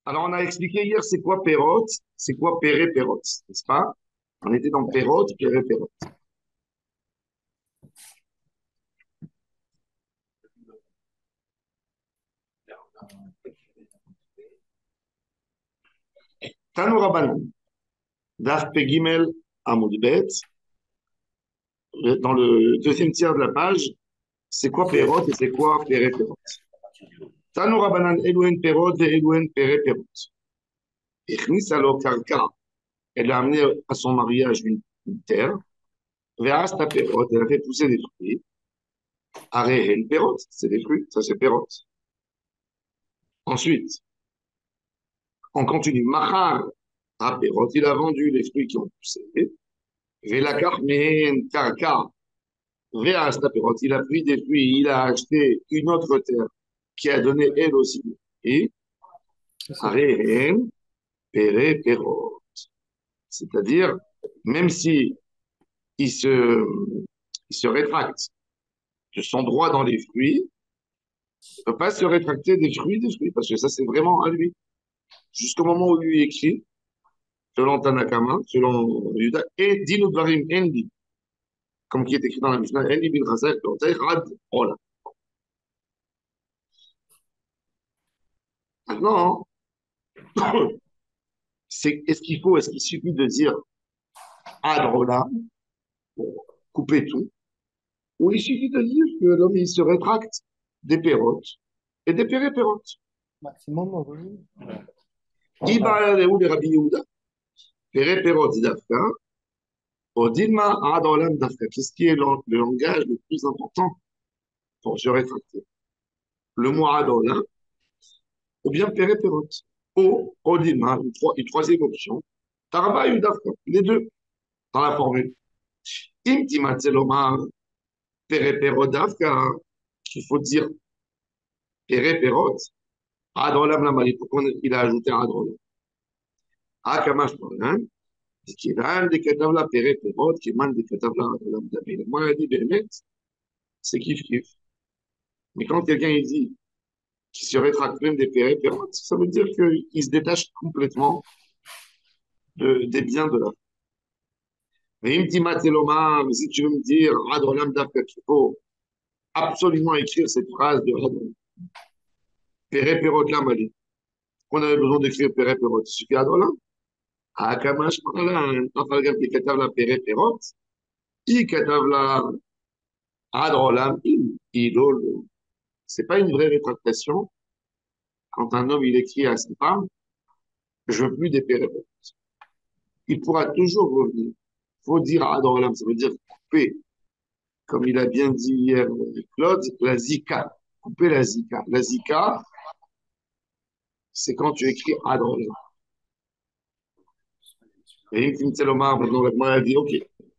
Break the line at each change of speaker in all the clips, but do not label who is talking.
Alors, on a expliqué hier c'est quoi Perot, c'est quoi Péré Perot, n'est-ce pas? On était dans Perot, Péré Perot. Tanu Rabbanan, Daf Pegimel Amud Bet, dans le deuxième tiers de la page, c'est quoi Perot et c'est quoi Péré Perot? Tanu Rabbanan Elouen Perot et Elouen Péré Perot. Ichnisa lo karka, elle a amené à son mariage une terre. Ve'asta Perot, elle a fait pousser des fruits. Arehen Perot, c'est des fruits, ça c'est Perot. Ensuite, on continue. Mahar à Perot, il a vendu les fruits qui ont poussé. Velakar mehen karka. Ve'asta Perot, il a pris des fruits, il a acheté une autre terre qui a donné elle aussi. Et Arehen Pere Perot. C'est-à-dire, même si il se, il se rétracte de son droit dans les fruits, il ne peut pas se rétracter des fruits, parce que ça, c'est vraiment à lui. Jusqu'au moment où lui écrit, selon Tanakama, selon Yuda, et Dinu Dvarim Endi, comme qui est écrit dans la Mishnah, Endi bin Chazal, Rad, Ola. Maintenant, est-ce qu'il suffit de dire Ad Ola pour couper tout, ou il suffit de dire que l'homme, il se rétracte des pérotes et des pérépérotes.
Maximum, oui.
Iba Leou de Rabbi Yehuda, pérépérotes d'Afka, Odilma Ad Olam d'Afka. Qu'est-ce qui est le langage le plus important pour se rétracter? Le mot Ad Olam, ou bien pérépérote. Ou Odilma, une troisième option, Taraba ou Dafka, les deux, dans la formule. Intimat Zelomar, pérépérot d'Afka, qu'il faut dire pérépérote, Ad Olam Lamali, pourquoi il a ajouté Ad Olam? Akamash Moran, כיוון דכתב לה פרק פירות, כיוון דכתב לה עולם דוד. Moi, elle dit, באמת, c'est kiff-kiff. Mais quand quelqu'un il dit qu'il se rétracte même des pérotes, ça veut dire qu'il se détache complètement des biens de la. Mais il me dit, Mateloma, mais si tu veux me dire, Adolam Dafka, qu'il faut absolument écrire cette phrase de Adolam. Péré Perot Lamali. On avait besoin d'écrire Péré Perot. Il suffit Adolam. Akamash Malan, enfin, regarde, il katav la Péré Perot, il katav la Adolam, il c'est pas une vraie rétractation quand un homme il écrit à sa femme, je veux plus des pérépettes. Il pourra toujours revenir. Il faut dire Adolam, ça veut dire couper. Comme il a bien dit hier Claude, la zika. Couper la zika. La zika, c'est quand tu écris Adolam. Et une Fintelomar, maintenant, la a dit OK.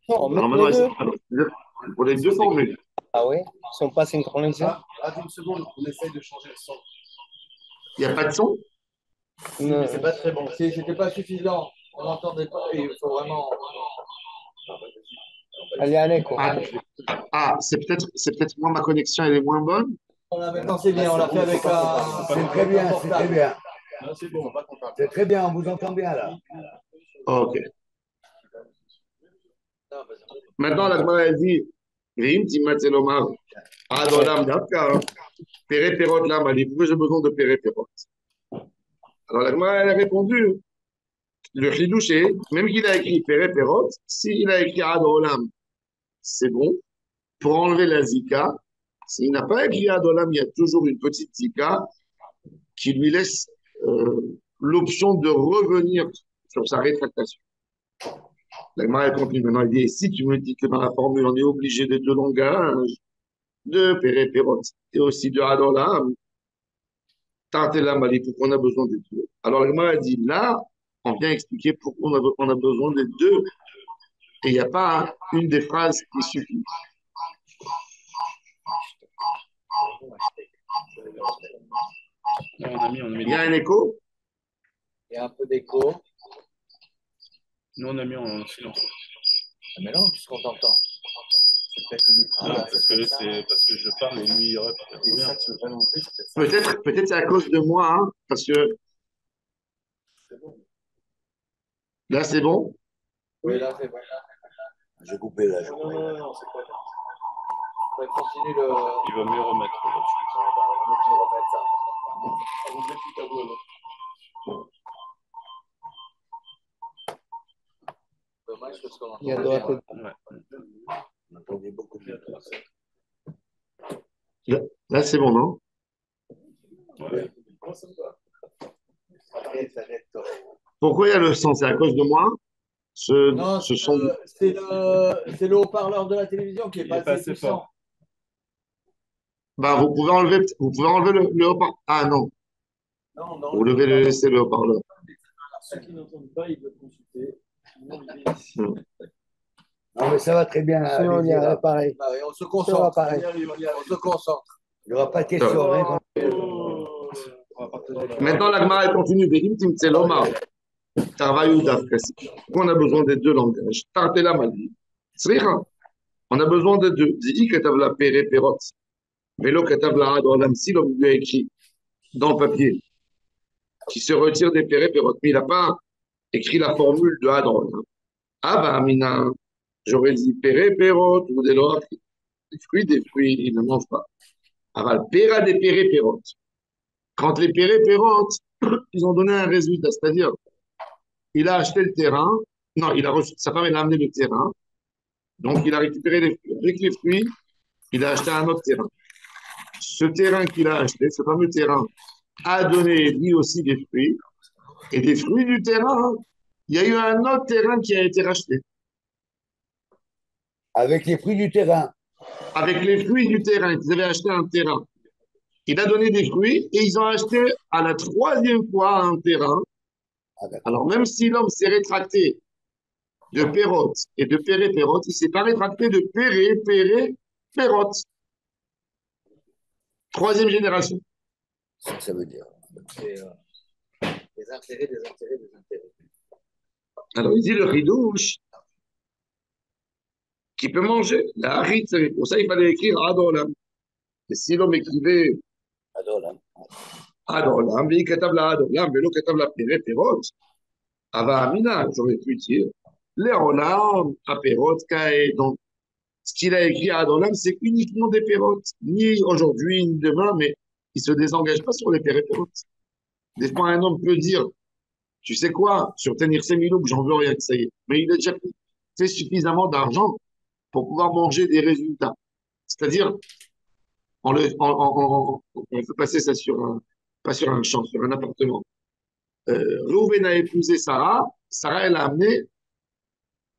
Non,
Alors
même
maintenant,
les deux.
pour les deux formules.
Ah oui, ils sont pas synchronisés.
Attends une seconde, on essaye de changer le son.
Il n'y a pas de son.
Non.
C'est pas très bon. C'était pas suffisant. On n'entendait pas. Il faut vraiment.
Allez, allez, quoi.
Ah, c'est peut-être moi, ma connexion, elle est moins bonne.
Maintenant, c'est bien. On l'a fait avec un.
C'est très bien, c'est très bien.
C'est bon, on va pas comptable.
C'est très bien, on vous entend bien là.
OK. Maintenant, la Gemara, elle dit, Rim, Timatzelomar, Adolam, Dafka, Pérépérote, là, m'a dit, pourquoi j'ai besoin de Pérépérote? Alors, la Gemara, elle a répondu, le chidouche est, même qu'il a écrit Pérépérote, s'il a écrit Adolam, c'est bon. Pour enlever la Zika, s'il n'a pas écrit Adolam, il y a toujours une petite Zika qui lui laisse l'option de revenir sur sa rétractation. La Gemara, elle continue maintenant, elle dit, si tu me dis que dans la formule, on est obligé de deux langages, de pérépérote et aussi de Adolam, tenter la maladie, pourquoi on a besoin des deux. Alors, la Gemara a dit, là, on vient expliquer pourquoi on a besoin des deux. Et il n'y a pas une des phrases qui suffit. Il y a un écho.
Il y a un peu d'écho.
Nous, on a mis en silence.
Mais non, puisqu'on t'entend.
Parce que je parle et lui, il répète.
Peut-être c'est à cause de moi, hein, parce que Là, c'est bon?
Oui, là, c'est bon.
J'ai coupé là.
Non, non, non, non, c'est pas bon. Ouais, continue le.
Il va mieux remettre là-dessus.
On va remettre ça.
Vous êtes tout à vous, alors.
Dommage parce qu'on entend
Il y a
pas
droite
bien.
et-
Ouais.
On entendait beaucoup mieux.
Là, c'est bon, non?
Ouais.
Après, ça va être-
Pourquoi il y a le son? C'est à cause de moi?
Non,
Ce son.
c'est le haut-parleur de la télévision qui est
Il
pas
est pas
assez
assez
puissant.
fort.
Bah, vous pouvez enlever le haut-parleur. Ah non,
Non, non,
vous devez le laisser le haut-parleur.
ceux qui n'entendent pas, ils peuvent consulter. Sinon,
Non, mais ça va très bien.
Sinon, on y
allez-y, là.
arrive pareil.
Bah, et on se
Ça va
concentre.
pareil.
On se concentre.
Il n'y aura pas de question. Hein,
On va partager.
Maintenant, la Gemara elle continue. Bélim Timtse Lomar. Travail d'Afrique. On a besoin des deux langages. Tartela Mali. Sricha. On a besoin des deux. Zidi Ketav la Pere Perot. Velo Ketav la Ad Olam. Si l'homme lui a écrit dans le papier qui se retire des Pere Perot, mais il n'a pas écrit la formule de Ad Olam. Ah bah, Amina, j'aurais dit Pere Perot ou des fruits, il ne mange pas. Aval Pera des Pere Perot. Quand les Pere Perot, ils ont donné un résultat, c'est-à-dire, il a acheté le terrain, non, il a reçu, sa femme, elle a amené le terrain, donc il a récupéré les fruits. Avec les fruits, il a acheté un autre terrain. Ce terrain qu'il a acheté, ce fameux terrain, a donné lui aussi des fruits, et des fruits du terrain, il y a eu un autre terrain qui a été racheté.
avec les fruits du terrain.
Avec les fruits du terrain, ils avaient acheté un terrain. Il a donné des fruits et ils ont acheté à la troisième fois un terrain.
Ah, d'accord.
Alors, même si l'homme s'est rétracté de Pérote et de Péré-Pérote, il ne s'est pas rétracté de Péré-Pérote. Troisième génération.
Ça veut dire.
C'est des intérêts, des intérêts, des intérêts.
Alors, il dit le ridouche qui peut manger. La harite, c'est pour ça il fallait écrire Adolam. Et si l'homme écrivait
Alors là.
Adolam, il katav la Adolam, mais l'autre katav la Péré-Pérote, Ava Amina, j'aurais pu dire, les Olam, Apérot, Kae. Donc, ce qu'il a écrit à Adolam, c'est uniquement des pérotes. Ni aujourd'hui, ni demain, mais il ne se désengage pas sur les pérotes. Des fois, un homme peut dire, tu sais quoi, sur tenir ces que j'en veux rien, que ça y est. Mais il a déjà fait suffisamment d'argent pour pouvoir manger des résultats. C'est-à-dire, on peut passer ça sur pas sur un champ, sur un appartement. Reuven a épousé Sarah. Sarah, elle a amené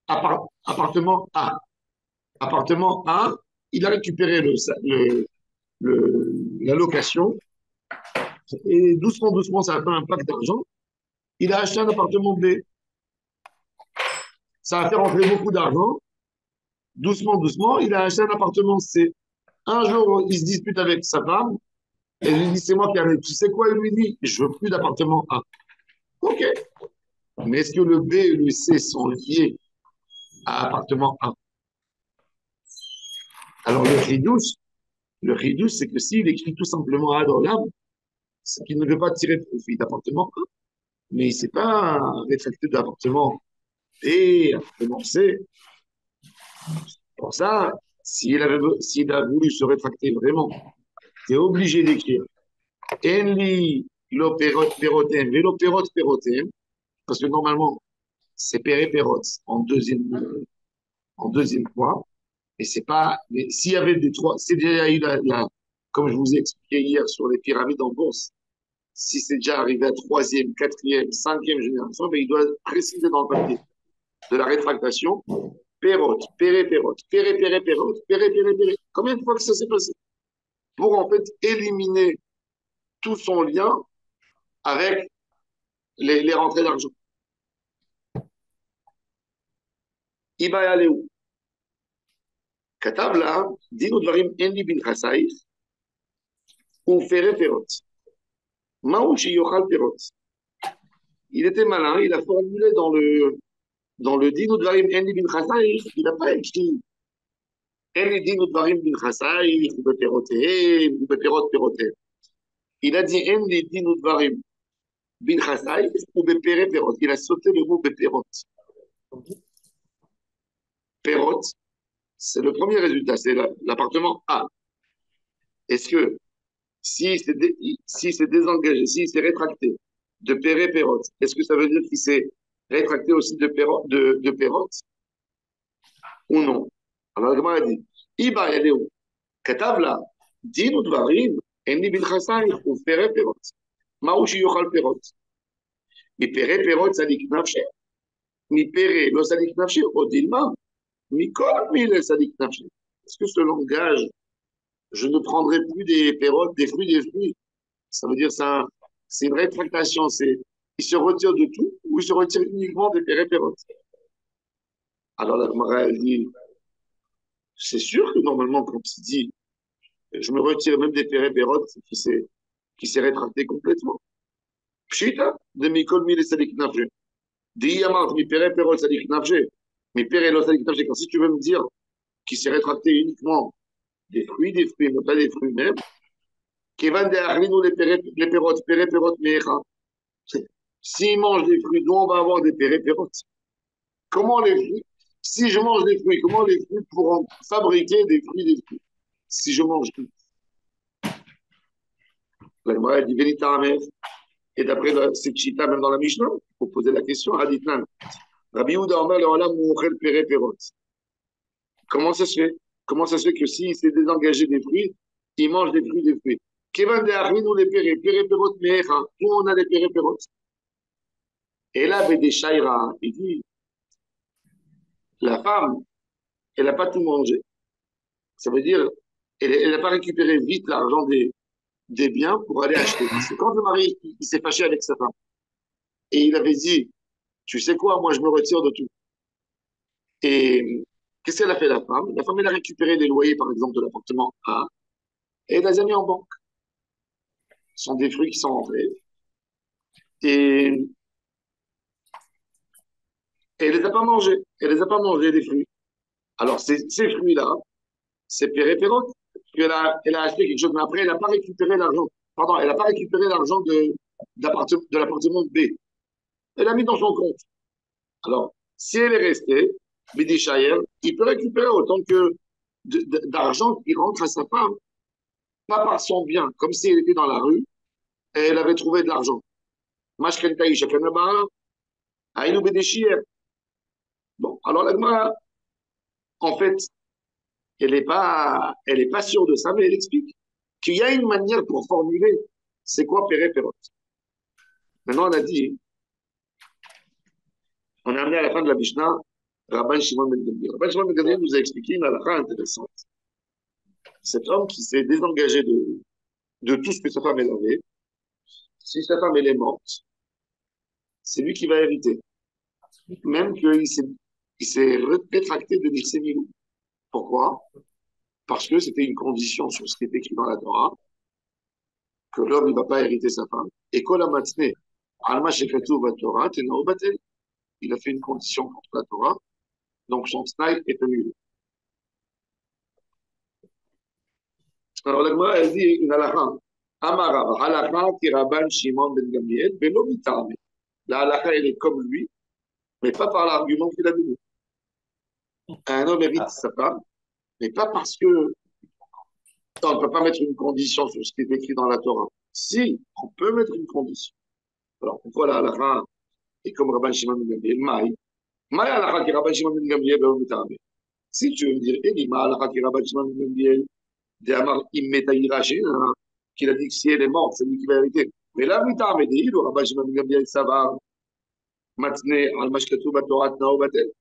appartement A. Appartement A, il a récupéré la location et doucement, doucement, ça a fait un pack d'argent. Il a acheté un appartement B. Ça a fait rentrer beaucoup d'argent. Doucement, doucement, il a acheté un appartement C. Un jour, il se dispute avec sa femme et il lui dit, c'est moi qui arrive. Tu sais quoi? Il lui dit, je veux plus d'appartement A. OK. Mais est-ce que le B et le C sont liés à appartement A? Alors, le ridouche, c'est que s'il écrit tout simplement A dans l'âme, c'est qu'il ne veut pas tirer profit d'appartement A, mais il ne s'est pas rétracté d'appartement B, appartement C. Pour ça, s'il a voulu se rétracter vraiment, tu es obligé d'écrire Enli l'opérotem, l'opérote-pérotem, parce que normalement, c'est péré-pérote en deuxième fois. Et c'est pas, mais s'il y avait des trois, c'est déjà eu comme je vous ai expliqué hier sur les pyramides en bourse, si c'est déjà arrivé à troisième, quatrième, cinquième génération, ben il doit préciser dans le papier de la rétractation, pérote, péré-pérote, péré-péré-pérote, péré-péré-péré. Combien de fois que ça s'est passé? Pour en fait éliminer tout son lien avec les rentrées d'argent. Il va y aller où? כתב לה, דין ודברים אין לי בנכסייך, ופרא פירות. מהו שיאכל פירות? Il était malin, il a formulé dans le din udvarim en li binchasayich, il n'a pas écrit en li din udvarim binchasayich, ou beperotehem, ou beperot perotehem. Il a dit en li din udvarim bin chassaï ou bepere perot. Il a sauté le mot beperot. Perot, c'est le premier résultat, c'est l'appartement A. Est-ce que si c'est désengagé, s'il s'est rétracté de pere perot, est-ce que ça veut dire qu'il s'est rétracté aussi de perot ou non? Alors, la Gemara dit, Iba Yadeu, Katav la, Din ou Dvarim, Enni bin Chassaï, ou Pere Perot. Maouchi Yochal Perot. Mi Pere Perot, Sadik Nafshe. Mi Pere, lo Sadik Nafshe, Odilma. Mi Kol, mi le Sadik Nafshe. Est-ce que ce langage, je ne prendrai plus des pérotes, des fruits, ça veut dire c'est une rétractation, il se retire de tout ou il se retire uniquement des Pere Perot? Alors la Gemara, elle dit, c'est sûr que normalement, quand il dit je me retire même des péripérotes qui s'est rétracté complètement. Pshita, de Mikol Mille Sadik Nafje. D'Iyamart, mi péripérote Sadik Nafje. Mi péripérote Sadik Nafje. Quand si tu veux me dire qu'il s'est rétracté uniquement des fruits, mais pas des fruits même, Kevan de Arlino les péripérotes Mecha. S'il mange des fruits, nous on va avoir des péripérotes. Comment les fruits, si je mange des fruits, comment les fruits pourront fabriquer des fruits? Si je mange tout. La Gemara dit Venita Amer. Et d'après cette chita, même dans la Mishnah, il faut poser la question à Aditnan. Rabbi Yehuda Omer le Olam Mouchel Pere Perot. Comment ça se fait? Comment ça se fait que s'il s'est désengagé des fruits, il mange des fruits? Kevan de Achmin ou les Pere Perot Mecha. Où on a des Pere Perot? Et là, avec des Shaira, il dit la femme, elle n'a pas tout mangé. Ça veut dire, elle n'a pas récupéré vite l'argent des biens pour aller acheter. Parce que quand le mari il s'est fâché avec sa femme et il avait dit, tu sais quoi, moi je me retire de tout. Et qu'est-ce qu'elle a fait la femme? La femme, elle a récupéré les loyers, par exemple, de l'appartement A et elle les a mis en banque. Ce sont des fruits qui sont rentrés. Et elle les a pas mangés. Elle les a pas mangés, les fruits. Alors, ces fruits-là, c'est péripérote. Elle a acheté quelque chose, mais après, elle n'a pas récupéré l'argent. Pardon, elle n'a pas récupéré l'argent de l'appartement B. Elle l'a mis dans son compte. Alors, si elle est restée, Bidi Shayer, il peut récupérer autant que d'argent qui rentre à sa femme, pas par son bien, comme si elle était dans la rue et elle avait trouvé de l'argent. Mashkentaï Shakanaba, Aïnou Bidi Shayer. Bon, alors la Gemara, en fait, elle est pas sûre de ça, mais elle explique qu'il y a une manière pour formuler c'est quoi Péré Perot. Maintenant, on a dit, on est amené à la fin de la Mishnah, Rabban Shimon Ben Gamliel. Rabban Shimon Ben Gamliel nous a expliqué une halakha intéressante. Cet homme qui s'est désengagé de tout ce que sa femme avait, si sa femme elle est morte, c'est lui qui va hériter. Même qu'il s'est rétracté de dire ses milou. Pourquoi? Parce que c'était une condition sur ce qui est écrit dans la Torah, que l'homme ne va pas hériter sa femme. Et Kol Amatzne, Alma Shekatu Torah, Tenao Batel. Il a fait une condition contre la Torah, donc son snail est annulé. Alors la Gemara, elle dit une halakha. Amara, halakha ki Rabban Shimon ben Gamliel, velo mitame. La halakha, elle est comme lui, mais pas par l'argument qu'il a donné. Un homme hérite sa femme, mais pas parce que on ne peut pas mettre une condition sur ce qui est écrit dans la Torah. Si, on peut mettre une condition. Alors pourquoi la halakha est comme Rabban Shimon ben Gamliel? Maï halakha ki Rabban Shimon ben Gamliel, velo mitame. Si tu veux me dire, Elima halakha ki Rabban Shimon ben Gamliel, d'Amar Immetaïraché, qu'il a dit que si elle est morte, c'est lui qui va hériter. Mais là, Mita Amedi, le Rabbi Shimon ben Gamliel Savar, Matne, Al-Mashkatu, Batorat, Nao Batel.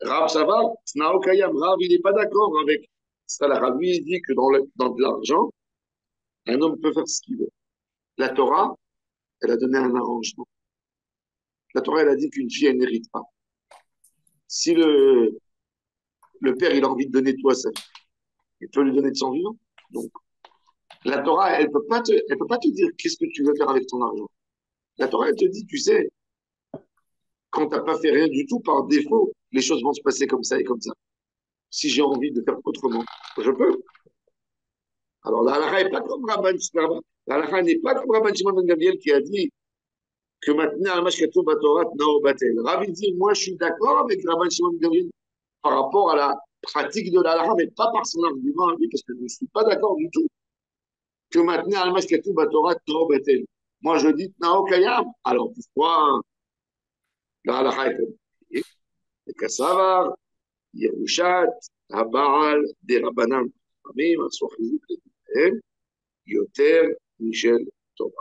Rav Savar, Tnao Kayam, Rav, il n'est pas d'accord avec ça. Lui, il dit que dans de l'argent, un homme peut faire ce qu'il veut. La Torah, elle a donné un arrangement. La Torah, elle a dit qu'une fille, elle n'hérite pas. Si le père, il a envie de donner tout à sa fille, il peut lui donner de son vivant. Donc, la Torah, elle peut pas te dire qu'est-ce que tu veux faire avec ton argent. La Torah, elle te dit, tu sais, quand tu n'as pas fait rien du tout, par défaut, les choses vont se passer comme ça et comme ça. Si j'ai envie de faire autrement, je peux. Alors, la halakha n'est pas comme la halakha n'est pas comme Rabban Shimon ben Gamliel qui a dit que maintenant, Al-Mashkatou Batorat Nao Batel. Rabbi dit, moi, je suis d'accord avec Rabban Shimon ben Gamliel par rapport à la pratique de la halakha, mais pas par son argument à lui, parce que je ne suis pas d'accord du tout que maintenant, Al-Mashkatou Batorat Nao Batel. Moi, je dis Nao Kayam. Alors, pourquoi la halakha est comme et Kassavar, Yerushat, Habal, des Rabbanan, Ramim, Aswachizit, Yoter, Michel, Torah.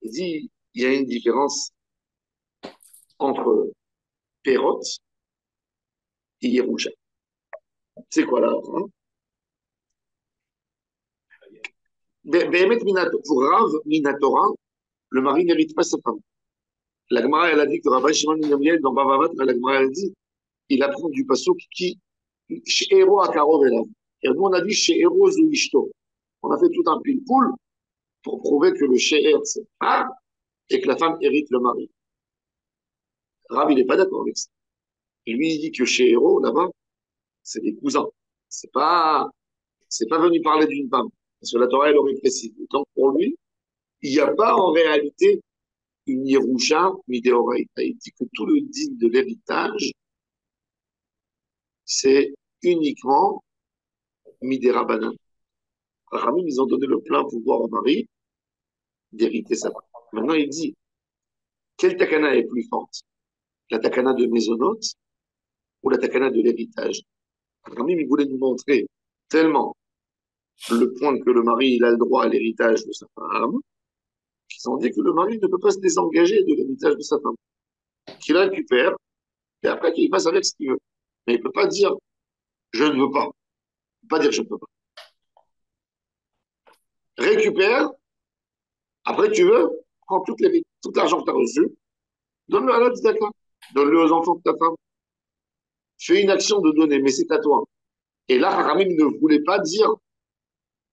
Il dit, il y a une différence entre Perot et Yerusha. C'est quoi là, hein? Pour Rav Minatora, le mari n'hérite pas sa femme. La Gemara, elle a dit que Rabbi Shimon ben Gamliel, dans Bavavat, la Gemara, elle a dit, il apprend du pasuk qui, chez Héro à Karov Elav. Et nous, on a dit chez Héro Zouishto. On a fait tout un pile-poule pour prouver que le Sheher, c'est le femme et que la femme hérite le mari. Rav, il n'est pas d'accord avec ça. Et lui, il dit que chez Héro, là-bas, c'est des cousins. C'est pas venu parler d'une femme. Parce que la Torah, elle aurait précisé. Donc, pour lui, il n'y a pas en réalité une Yerusha midéoraïta. Il dit que tout le digne de l'héritage, c'est uniquement midérabanan. Rachamim, ils ont donné le plein pouvoir au mari d'hériter sa femme. Maintenant, il dit, quelle takana est plus forte? La takana de mésonote ou la takana de l'héritage? Rachamim, il voulait nous montrer tellement le point que le mari, il a le droit à l'héritage de sa femme, qu'ils ont dit que le mari ne peut pas se désengager de l'héritage de sa femme. Qu'il récupère, et après qu'il fasse avec ce qu'il veut. Mais il ne peut pas dire, je ne veux pas. Il ne peut pas dire, je ne peux pas. Récupère, après tu veux, prends tout l'argent que tu as reçu, donne-le à la tzedaka, donne-le aux enfants de ta femme. Fais une action de donner, mais c'est à toi. Et là, Haramim ne voulait pas dire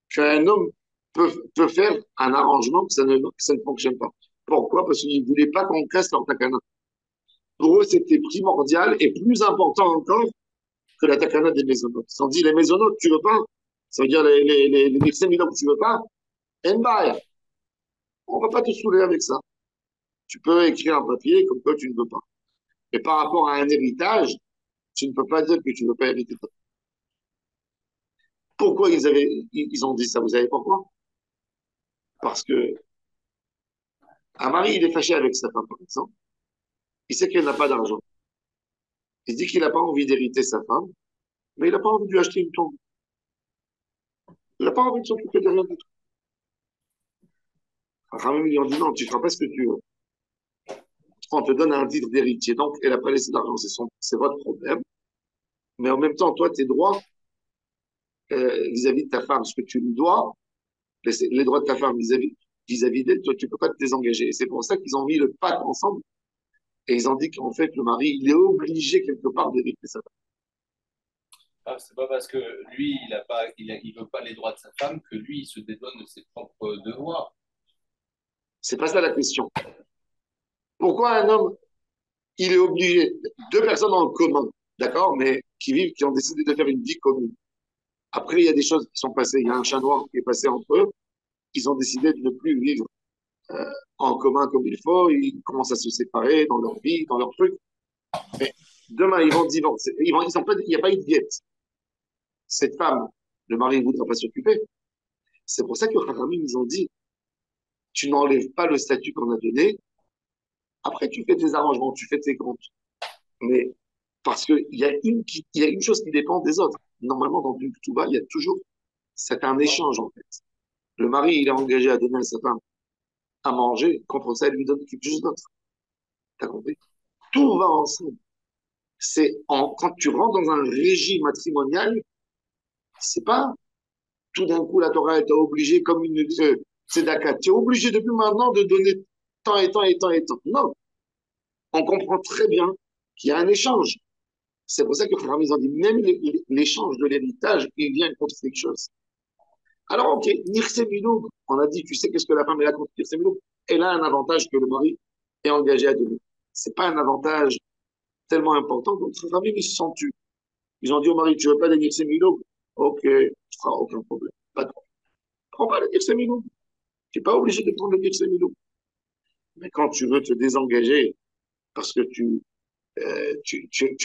qu'un homme peut faire un arrangement que ça ne fonctionne pas. Pourquoi? Parce qu'ils ne voulaient pas qu'on casse leur takana. Pour eux, c'était primordial et plus important encore que la takana des maisonnotes. Ils ont dit, les maisonnotes, tu veux pas? Ça veut dire les mixéminons que tu veux pas? Enbaï. On va pas te saouler avec ça. Tu peux écrire un papier comme quoi tu ne veux pas. Mais par rapport à un héritage, tu ne peux pas dire que tu ne veux pas hériter. Pourquoi ils ont dit ça? Vous savez pourquoi? Parce que un mari, il est fâché avec sa femme, par exemple. Il sait qu'elle n'a pas d'argent. Il dit qu'il n'a pas envie d'hériter sa femme, mais il n'a pas envie de lui acheter une tombe. Il n'a pas envie de s'occuper de rien du tout. Ramim lui a dit non, tu ne feras pas ce que tu veux. On te donne un titre d'héritier, donc elle n'a pas laissé d'argent, c'est votre problème. Mais en même temps, toi, tes droits vis-à-vis de ta femme, ce que tu lui dois, les droits de ta femme vis-à-vis d'elle, toi, tu ne peux pas te désengager. Et c'est pour ça qu'ils ont mis le pacte ensemble et ils ont dit qu'en fait, le mari, il est obligé quelque part d'hériter sa femme.
Ah, c'est pas parce que lui, il veut pas les droits de sa femme que lui, il se dédouane de ses propres devoirs.
C'est pas ça la question. Pourquoi un homme, il est obligé, deux personnes en commun, d'accord, mais qui ont décidé de faire une vie commune. Après, il y a des choses qui sont passées. Il y a un chat noir qui est passé entre eux. Ils ont décidé de ne plus vivre en commun comme il faut. Ils commencent à se séparer dans leur vie, dans leur truc. Mais demain, ils vont divorcer. Il n'y a pas eu de diète. Cette femme, le mari ne voudra pas s'occuper. C'est pour ça que Khatamim, ils ont dit, tu n'enlèves pas le statut qu'on a donné. Après, tu fais tes arrangements, tu fais tes comptes. Mais parce qu'il y a une chose qui dépend des autres. Normalement, dans une Ketouba, il y a toujours, c'est un échange en fait. Le mari, il est engagé à donner à sa femme à manger, contre ça, il lui donne quelque chose d'autre. T'as compris? Tout va ensemble. Quand tu rentres dans un régime matrimonial, c'est pas tout d'un coup la Torah est obligée comme une tzedaka. Tu es obligé depuis maintenant de donner tant et tant et tant et tant. Non. On comprend très bien qu'il y a un échange. C'est pour ça que Kharam, ils ont dit, même l'échange de l'héritage, il vient contre quelque chose. Alors, ok, Nirse Miloub, on a dit, tu sais qu'est-ce que la femme est là contre Nirse Miloub? Elle a un avantage que le mari est engagé à donner. C'est pas un avantage tellement important que Kharam, ils se sont tus. Ils ont dit au mari, tu veux pas des Nirse Miloub? Ok, ce sera aucun problème. Pas de problème. Prends pas le dirset milou. Tu n'es pas obligé de prendre le dirset milou. Mais quand tu veux te désengager parce que tu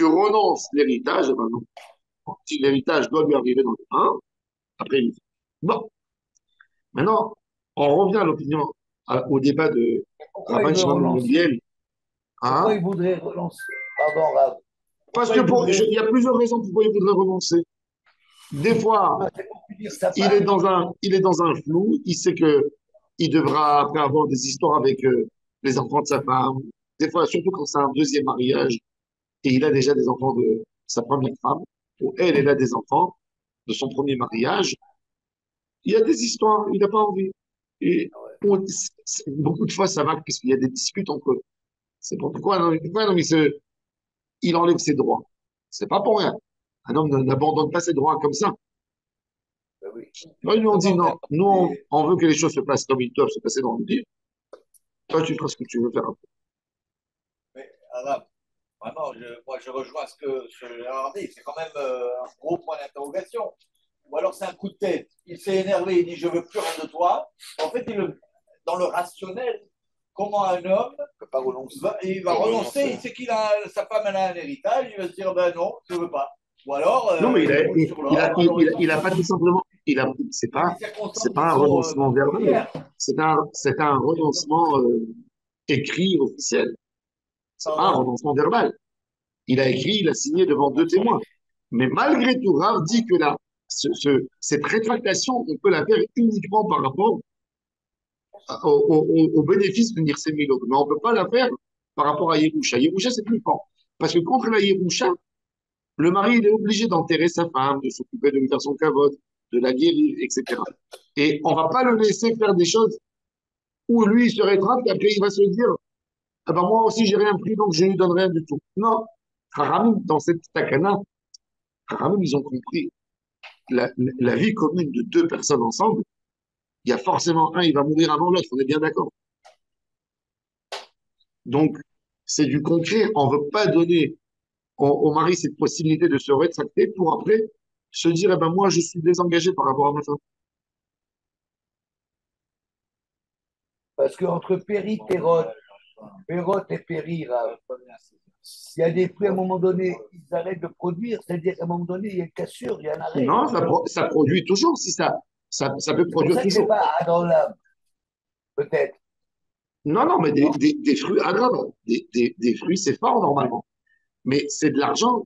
renonces l'héritage, eh ben non. Si l'héritage doit lui arriver dans le un, après il dit. Bon, maintenant, on revient à l'opinion, au débat de
Pourquoi il
Rabban
veut
Shimon Ben
relancer?
Gamliel.
Pourquoi
Hein?
il voudrait relancer? Pardon, Rav.
Parce
Pourquoi
que
il voudrait.
il y a plusieurs raisons pourquoi il voudrait renoncer. Des fois,
Ah, c'est pour punir sa femme?
il est dans un flou, il sait que il devra après avoir des histoires avec les enfants de sa femme. Des fois, surtout quand c'est un deuxième mariage et il a déjà des enfants de sa première femme, ou elle a des enfants de son premier mariage, il y a des histoires, il n'a pas envie. Et beaucoup de fois, ça va parce qu'il y a des disputes entre eux. C'est pourquoi un homme, il enlève ses droits. C'est pas pour rien. Un homme n'abandonne pas ses droits comme ça.
Ben oui.
Là, ils lui ont dit
Comment
non, nous, on veut que les choses se passent comme ils doivent se passer dans le livre. Toi, tu feras ce que tu veux faire.
Mais Alain, vraiment, moi je rejoins ce que Gérard dit, c'est quand même un gros point d'interrogation. Ou alors c'est un coup de tête. Il s'est énervé, il dit je veux plus rien de toi. En fait, dans le rationnel, comment un homme
Il ne peut pas renoncer.
il va renoncer, il sait sa femme elle a un héritage, il va se dire ben non, je veux pas. Ou alors
Non, mais
il roule sur l'or, alors il s'en
il a pas tout simplement,
il y a des
c'est
circonstances
pas
qui
un
sont
renoncement verbal.
particulières.
C'est un renoncement écrit officiel. C'est pas un
Pardon.
renoncement verbal. Il a écrit, il a signé devant deux témoins. Mais malgré tout, Rav dit que cette rétractation, on peut la faire uniquement par rapport au bénéfice de Nirse Milo. Mais on ne peut pas la faire par rapport à Yerusha. Yerusha, c'est plus fort. Parce que contre la Yerusha, le mari, il est obligé d'enterrer sa femme, de s'occuper de lui faire son cavote, de la guérir, etc. Et on ne va pas le laisser faire des choses où lui, il se rétracte, et après, il va se dire, ah ben moi aussi, j'ai rien pris, donc je ne lui donne rien du tout. Non. Haramim, dans cette takana, Haramim, ils ont compris la vie commune de deux personnes ensemble. Il y a forcément un, il va mourir avant l'autre, on est bien d'accord. Donc, c'est du concret. On ne veut pas donner au mari cette possibilité de se rétracter pour après se dire, eh ben moi, je suis désengagé par rapport à ma femme.
Parce qu'entre Péri, Pérot et Péri, Rav, il y a des fruits à un moment donné, ils arrêtent de produire. C'est-à-dire qu'à un moment donné, il y a une cassure, il y a un arrêt.
Non, ça produit toujours, si ça peut
C'est pour
produire
ça que c'est
toujours.
pas dans l'âme, peut-être.
Non, non, mais
Non.
des fruits, ah non, non, des fruits, c'est fort normalement. Mais c'est de l'argent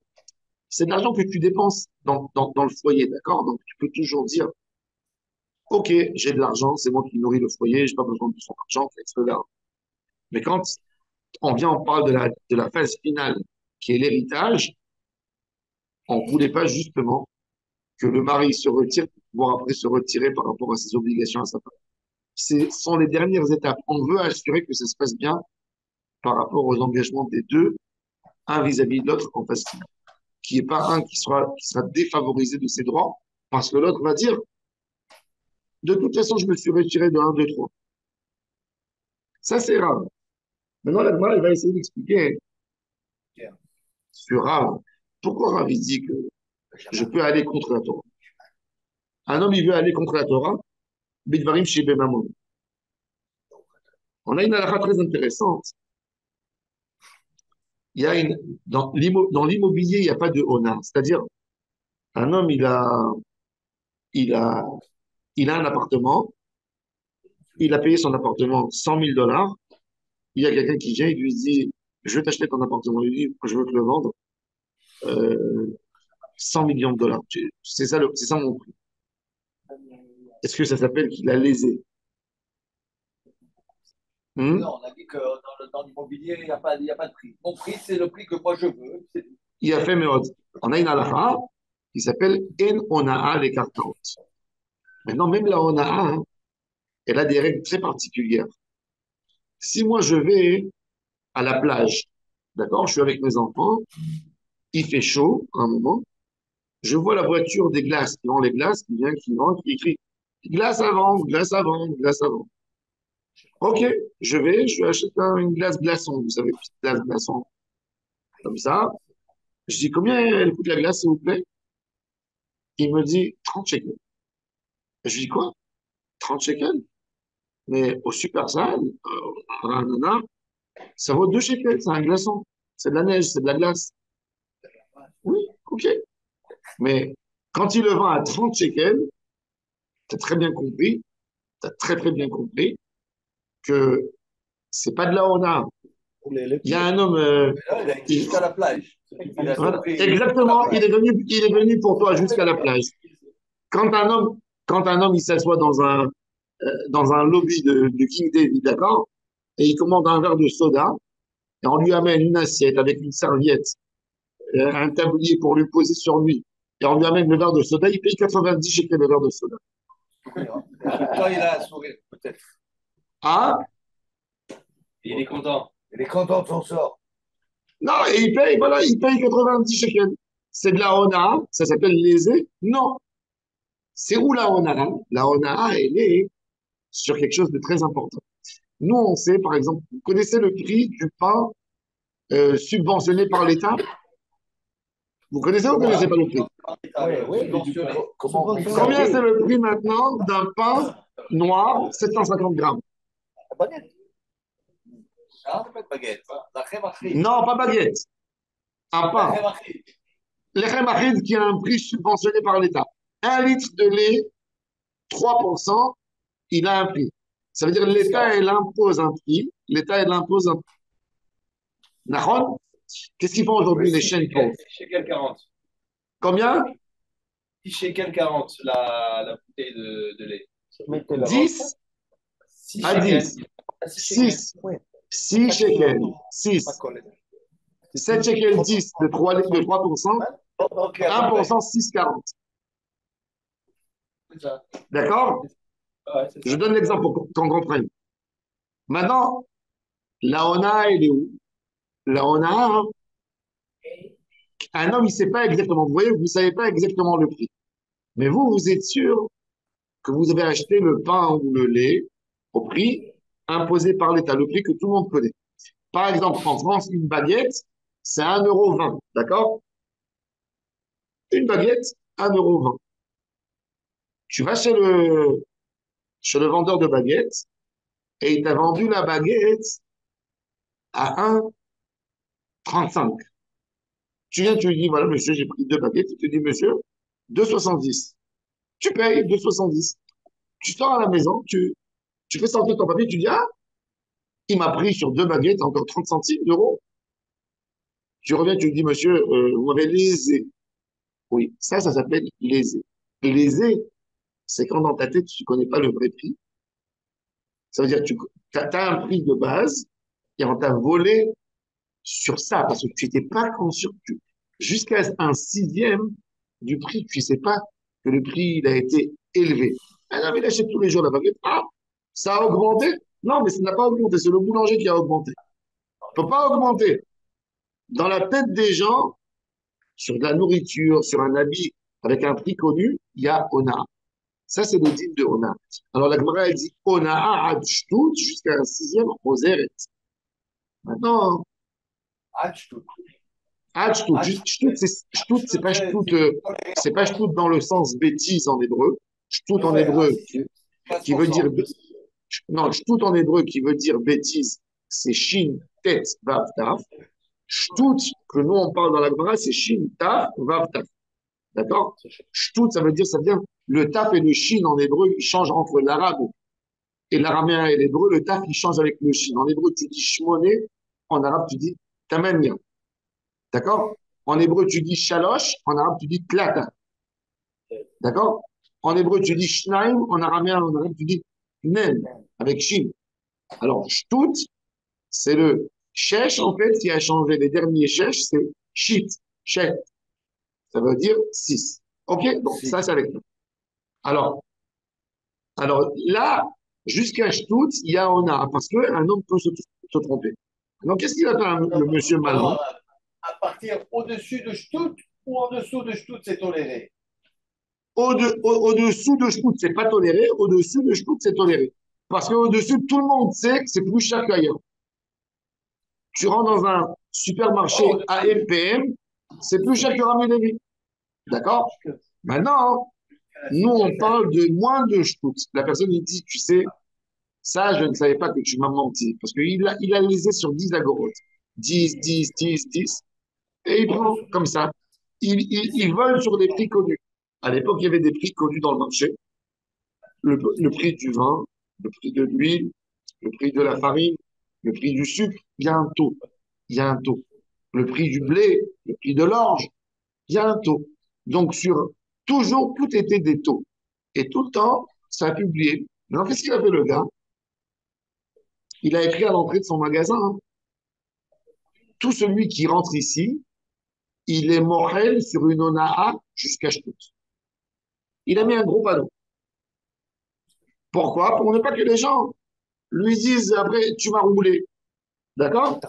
que tu dépenses dans le foyer, d'accord? Donc, tu peux toujours dire, OK, j'ai de l'argent, c'est moi qui nourris le foyer, j'ai pas besoin de son argent, etc. Mais quand on parle de la phase finale, qui est l'héritage, on voulait pas justement que le mari se retire pour pouvoir après se retirer par rapport à ses obligations à sa femme. Ce sont les dernières étapes. On veut assurer que ça se passe bien par rapport aux engagements des deux, un vis-à-vis de l'autre en phase finale. Qu'il n'y ait pas un qui sera défavorisé de ses droits, parce que l'autre va dire, de toute façon, je me suis retiré de un, 2, 3. Ça, c'est Rav. Maintenant, la Gemara, elle va essayer d'expliquer sur Rav. Pourquoi Rav, il dit que je peux aller contre la Torah? Un homme, il veut aller contre la Torah, Bidvarim chez Mamon. On a une halakha très intéressante. Il y a dans l'immobilier, il n'y a pas de hona. C'est-à-dire, un homme, il a, il a un appartement, il a payé son appartement 100 000 dollars. Il y a quelqu'un qui vient, il lui dit, je vais t'acheter ton appartement. Il lui dit, je veux te le vendre, 100 millions de dollars. C'est ça mon prix. Est-ce que ça s'appelle qu'il a lésé?
Non, on a dit que dans l'immobilier, il y a pas de prix. Mon prix, c'est le prix que moi je veux.
Il a fait Meod. On a une halakha qui s'appelle En Onaa les cartaot. Maintenant, même la Onaa, hein, elle a des règles très particulières. Si moi je vais à la plage, d'accord, je suis avec mes enfants, il fait chaud à un moment, je vois la voiture des glaces qui vend les glaces, qui vend, qui écrit glace à vendre, glace à vendre, glace à vendre. Ok, je achète une glace glaçon, vous savez, petite glace glaçon, comme ça. Je dis combien elle coûte la glace, s'il vous plaît? Il me dit 30 shekels. Je lui dis quoi? 30 shekels? Mais au Supersal, à Ranana, ça vaut 2 shekels, c'est un glaçon. C'est de la neige, c'est de la glace. Oui, ok. Mais quand il le vend à 30 shekels, tu as très bien compris, tu as très très bien compris que c'est pas de la hona. Il y a un homme,
Là, il a été
il-
jusqu'à la plage. Il a
voilà,
compris.
exactement, il est venu pour toi jusqu'à la plage. Quand un homme, quand un homme il s'assoit dans un lobby de King David, d'accord, et il commande un verre de soda, et on lui amène une assiette avec une serviette, un tablier pour lui poser sur lui, et on lui amène le verre de soda, il paye 90 shekels le verre de soda.
En même temps, il a un sourire, peut-être.
Ah,
Il est content.
Il est content de son sort.
non, et il paye, voilà, il paye 90 shekels. C'est de la hona, ça s'appelle lésé? Non. C'est où la hona? La hona, elle est sur quelque chose de très important. Nous, on sait, par exemple, vous connaissez le prix du pain subventionné par l'État? Vous connaissez ou vous ne connaissez pas le prix?
Oui,
Subventionné.
comment on
Combien c'est le prix maintenant d'un pain noir, 750 grammes?
La baguette.
Ah, pas de baguette. La crème achide.
Non, pas baguette, un
La
pain.
crème achide.
L'Echem Achid qui a un prix subventionné par l'État. Un litre de lait, 3%, il a un prix. Ça veut dire que l'État, il impose un prix. L'État, il impose un prix. Nahon? Qu'est-ce qu'ils font aujourd'hui, les chaînes pauvres?
6 shekels 40.
Combien?
6 shekels 40, la bouteille de lait.
10
6
à
shekels.
10.
6 shekels.
6. 6 shekels. 6. 7 shekels 10 de 3%.
Ok,
1%, 6,40.
C'est ça.
D'accord?
Ouais, c'est
Je
ça.
donne l'exemple pour qu'on comprenne. Maintenant, la ONA, elle est où? La ONA, un homme, il ne sait pas exactement. Vous voyez, vous ne savez pas exactement le prix. Mais vous, vous êtes sûr que vous avez acheté le pain ou le lait au prix imposé par l'État, le prix que tout le monde connaît. Par exemple, en France, une baguette, c'est 1,20 €. D'accord? Une baguette, 1,20 €. Tu vas chez le vendeur de baguettes et il t'a vendu la baguette à 1,35 €. Tu viens, tu lui dis, voilà, monsieur, j'ai pris deux baguettes. Il te dit, monsieur, 2,70 €. Tu payes 2,70 €. Tu sors à la maison, tu fais sortir ton papier, tu dis, ah, il m'a pris sur deux baguettes encore 30 centimes d'euros. Tu reviens, tu lui dis, monsieur, vous m'avez lésé. Oui, ça s'appelle lésé. Et lésé, c'est quand dans ta tête, tu ne connais pas le vrai prix. Ça veut dire que tu as un prix de base et on t'a volé sur ça parce que tu n'étais pas conscient. Jusqu'à un sixième du prix, tu ne sais pas que le prix il a été élevé. Ah non, mais il achète tous les jours la baguette. Ah, ça a augmenté? Non, mais ça n'a pas augmenté. C'est le boulanger qui a augmenté. Il ne peut pas augmenter. Dans la tête des gens, sur de la nourriture, sur un habit avec un prix connu, il y a Ona. Ça, c'est le digne de Ona. Alors, la Gemara, elle dit Ona ad shtut jusqu'à un sixième Oseret. Maintenant,
Ah, je te
ad shtut, shtut, c'est pas shtut dans le sens bêtise en hébreu. Shtut en hébreu, qui veut dire,
15%.
non, shtut en hébreu qui veut dire bêtise, c'est shin, tet, vav, taf. Shtut, que nous on parle dans la Gemara, c'est shin, taf, vav, taf. D'accord? Shtut, ça veut dire le taf et le shin en hébreu, ils changent entre l'arabe et l'araméen et l'hébreu. Le taf, il change avec le shin. En hébreu, tu dis shmoné. En arabe, tu dis tamania. D'accord? En hébreu, tu dis shalosh. En arabe, tu dis tlata. D'accord? En hébreu, tu dis shnaim. En araméen, en arabe, tu dis nen, avec shin. Alors, shtut, c'est le shesh, en fait, qui a changé. Les derniers shesh, c'est shit, shet. Ça veut dire 6. OK? Donc, ça, c'est avec nous. Alors là, jusqu'à Shtut, il y a Ona, parce qu'un homme peut se tromper. Donc, qu'est-ce qu'il attend le monsieur malin?
À partir au-dessus de Shtut ou en dessous de Shtut, c'est toléré.
Au-dessous de Shtut, c'est pas toléré. Au-dessus de Shtut, c'est toléré. Parce qu'au-dessus, tout le monde sait que c'est plus cher qu'ailleurs. Tu rentres dans un supermarché
Oh,
AMPM, c'est plus cher que Rami Lévy. D'accord? Maintenant, nous, on parle de moins de shtout. La personne, il dit, tu sais, ça, je ne savais pas que tu m'as menti. Parce qu'il a lésé sur 10 agorotes. 10, 10, 10, 10. Et il prend comme ça. Il vole sur des prix connus. À l'époque, il y avait des prix connus dans le marché. Le prix du vin, le prix de l'huile, le prix de la farine, le prix du sucre. Il y a un taux. Il y a un taux. Le prix du blé, le prix de l'orge. Il y a un taux. Donc, toujours, tout était des taux. Et tout le temps, ça a publié. Maintenant, qu'est-ce qu'il a fait le gars? Il a écrit à l'entrée de son magasin, hein, tout celui qui rentre ici, il est morel sur une onaha jusqu'à Shtut. Il a mis un gros panneau. Pourquoi? Pour ne pas que les gens lui disent après, tu m'as roulé. D'accord?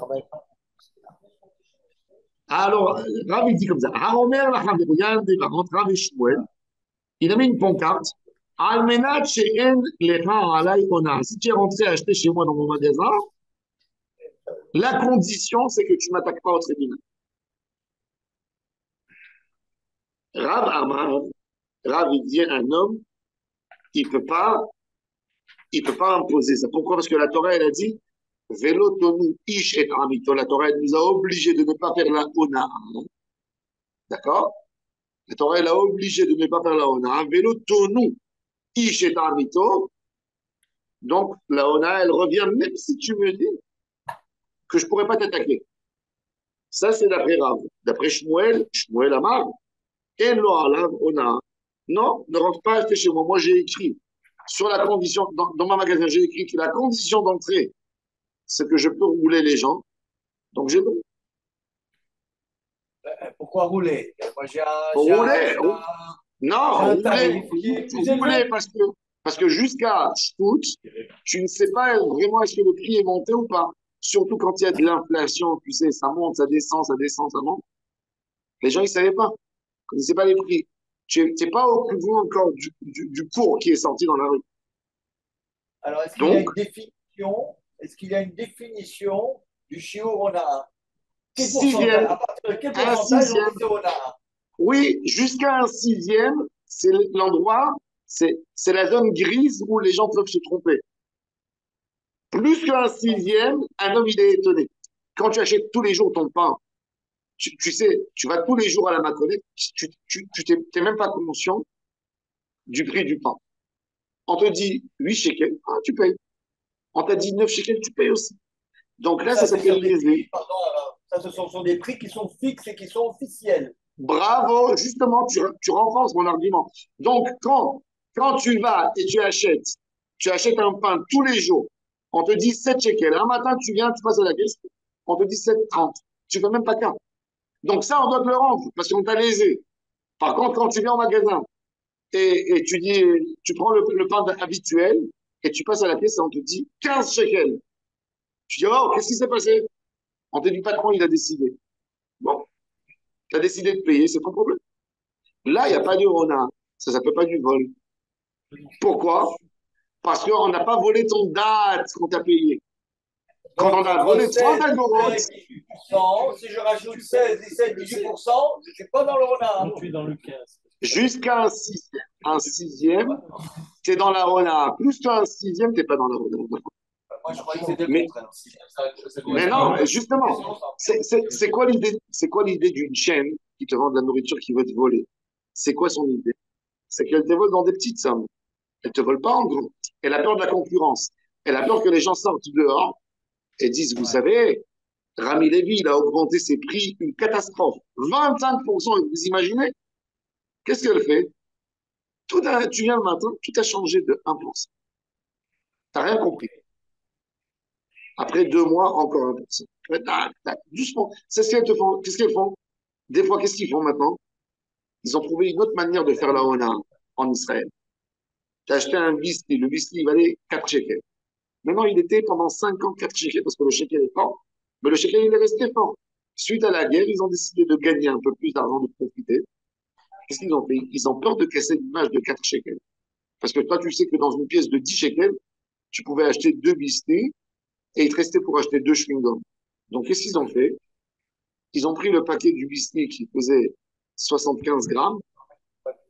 Alors, Rav, il dit comme ça. Haomer lachem, il y a un débat entre Rav et Shmuel. Il a mis une pancarte. Almenat she'en lecha alay ona. Si tu es rentré acheter chez moi dans mon magasin, la condition, c'est que tu ne m'attaques pas au tribunal. Rav Amar, Rav, il dit un homme, il peut pas imposer ça. Pourquoi? Parce que la Torah, elle a dit, Velo tonu ish et amito. La Torah, elle nous a obligés de ne pas faire la ona. D'accord? La Torah, elle a obligé de ne pas faire la ona. Velo tonu ish et amito. Donc, la ona, elle revient, même si tu me dis que je pourrais pas t'attaquer. Ça, c'est d'après Rav. D'après Shmuel, Shmuel Amar, en lo alav ona. Non, ne rentre pas acheter chez moi. Moi, j'ai écrit sur la condition, dans ma magasin, j'ai écrit que la condition d'entrée, c'est que je peux rouler les gens. Donc, j'ai bon.
Pourquoi rouler? Moi,
Rouler, non,
tarif qui est plus élevé.
rouler parce que jusqu'à Shtut, tu ne sais pas vraiment est-ce que le prix est monté ou pas. Surtout quand il y a de l'inflation, tu sais, ça monte, ça descend, ça descend, ça monte. Les gens, ils ne savaient pas. Ils ne connaissaient pas les prix. Tu n'es pas au courant encore du cours qui est sorti dans la rue.
Alors, est-ce qu'il y a
Donc,
une définition? Est-ce qu'il y a une définition du shiur hona? Quel pourcentage,
sixième,
à partir de quel
un
pourcentage on
sixième.
dit c'est hona?
Oui, jusqu'à un sixième, c'est l'endroit, c'est la zone grise où les gens peuvent se tromper. Plus qu'un sixième, un homme, il est étonné. Quand tu achètes tous les jours ton pain, tu sais, tu vas tous les jours à la Maconette, tu t'es même pas conscient du prix du pain. On te dit 8 shekels, ah, tu payes. On t'a dit 9 shekels, tu payes aussi. Donc là, ça
C'est
s'appelle
sur des
lésé.
prix, pardon, alors, ça, ce sont sur des prix qui sont fixes et qui sont officiels.
Bravo, justement, tu renforces mon argument. Donc, quand tu vas et tu achètes un pain tous les jours, on te dit 7 shekels. Un matin, tu viens, tu passes à la caisse, on te dit 7,30. Tu ne fais même pas 4. Donc ça, on doit te le rendre parce qu'on t'a lésé. Par contre, quand tu viens au magasin et tu dis, tu prends le pain habituel et tu passes à la caisse et on te dit 15 shekels. Tu dis, oh, qu'est-ce qui s'est passé? On te dit, patron, il a décidé. Bon, tu as décidé de payer, c'est ton problème. Là, il n'y a pas de rona. Ça ne s'appelle pas du vol. Pourquoi? Parce qu'on n'a pas volé ton date qu'on t'a payé. Quand
Donc,
on a
entre
volé 30
16
agorotes,
et 18%, si je rajoute 16, 17, 18%, je ne suis pas dans le hona.
Tu es dans le 15.
jusqu'à un sixième, tu es dans la rona. Plus tu as un sixième, tu n'es pas dans la rona.
Moi, je croyais que c'était le
Mais,
contraire.
mais non, justement, c'est quoi l'idée? C'est quoi l'idée d'une chaîne qui te vend de la nourriture qui veut te voler? C'est quoi son idée? C'est qu'elle te vole dans des petites sommes. Elle te vole pas en gros. Elle a peur de la concurrence. Elle a peur que les gens sortent dehors et disent, vous savez, Rami Levy, il a augmenté ses prix, une catastrophe. 25%, vous imaginez? Qu'est-ce qu'elle fait? Tu viens le matin, tout a changé de 1%. Tu n'as rien compris. Après 2 mois, encore 1%. Après, tac, tac, doucement. C'est ce qu'elles te font. Qu'est-ce qu'elles font? Des fois, qu'est-ce qu'ils font maintenant? Ils ont trouvé une autre manière de faire la hona en Israël. Tu as acheté un whisky, le whisky, il valait 4 shekels. Maintenant, il était pendant 5 ans 4 shekels parce que le shekel est fort, mais le shekel, il est resté fort. Suite à la guerre, ils ont décidé de gagner un peu plus d'argent, de profiter. Qu'est-ce qu'ils ont fait? Ils ont peur de casser l'image de 4 shekels. Parce que toi, tu sais que dans une pièce de 10 shekels, tu pouvais acheter 2 biscuits et il te restait pour acheter 2 chewing-gums. Donc, qu'est-ce qu'ils ont fait? Ils ont pris le paquet du biscuit qui faisait 75 grammes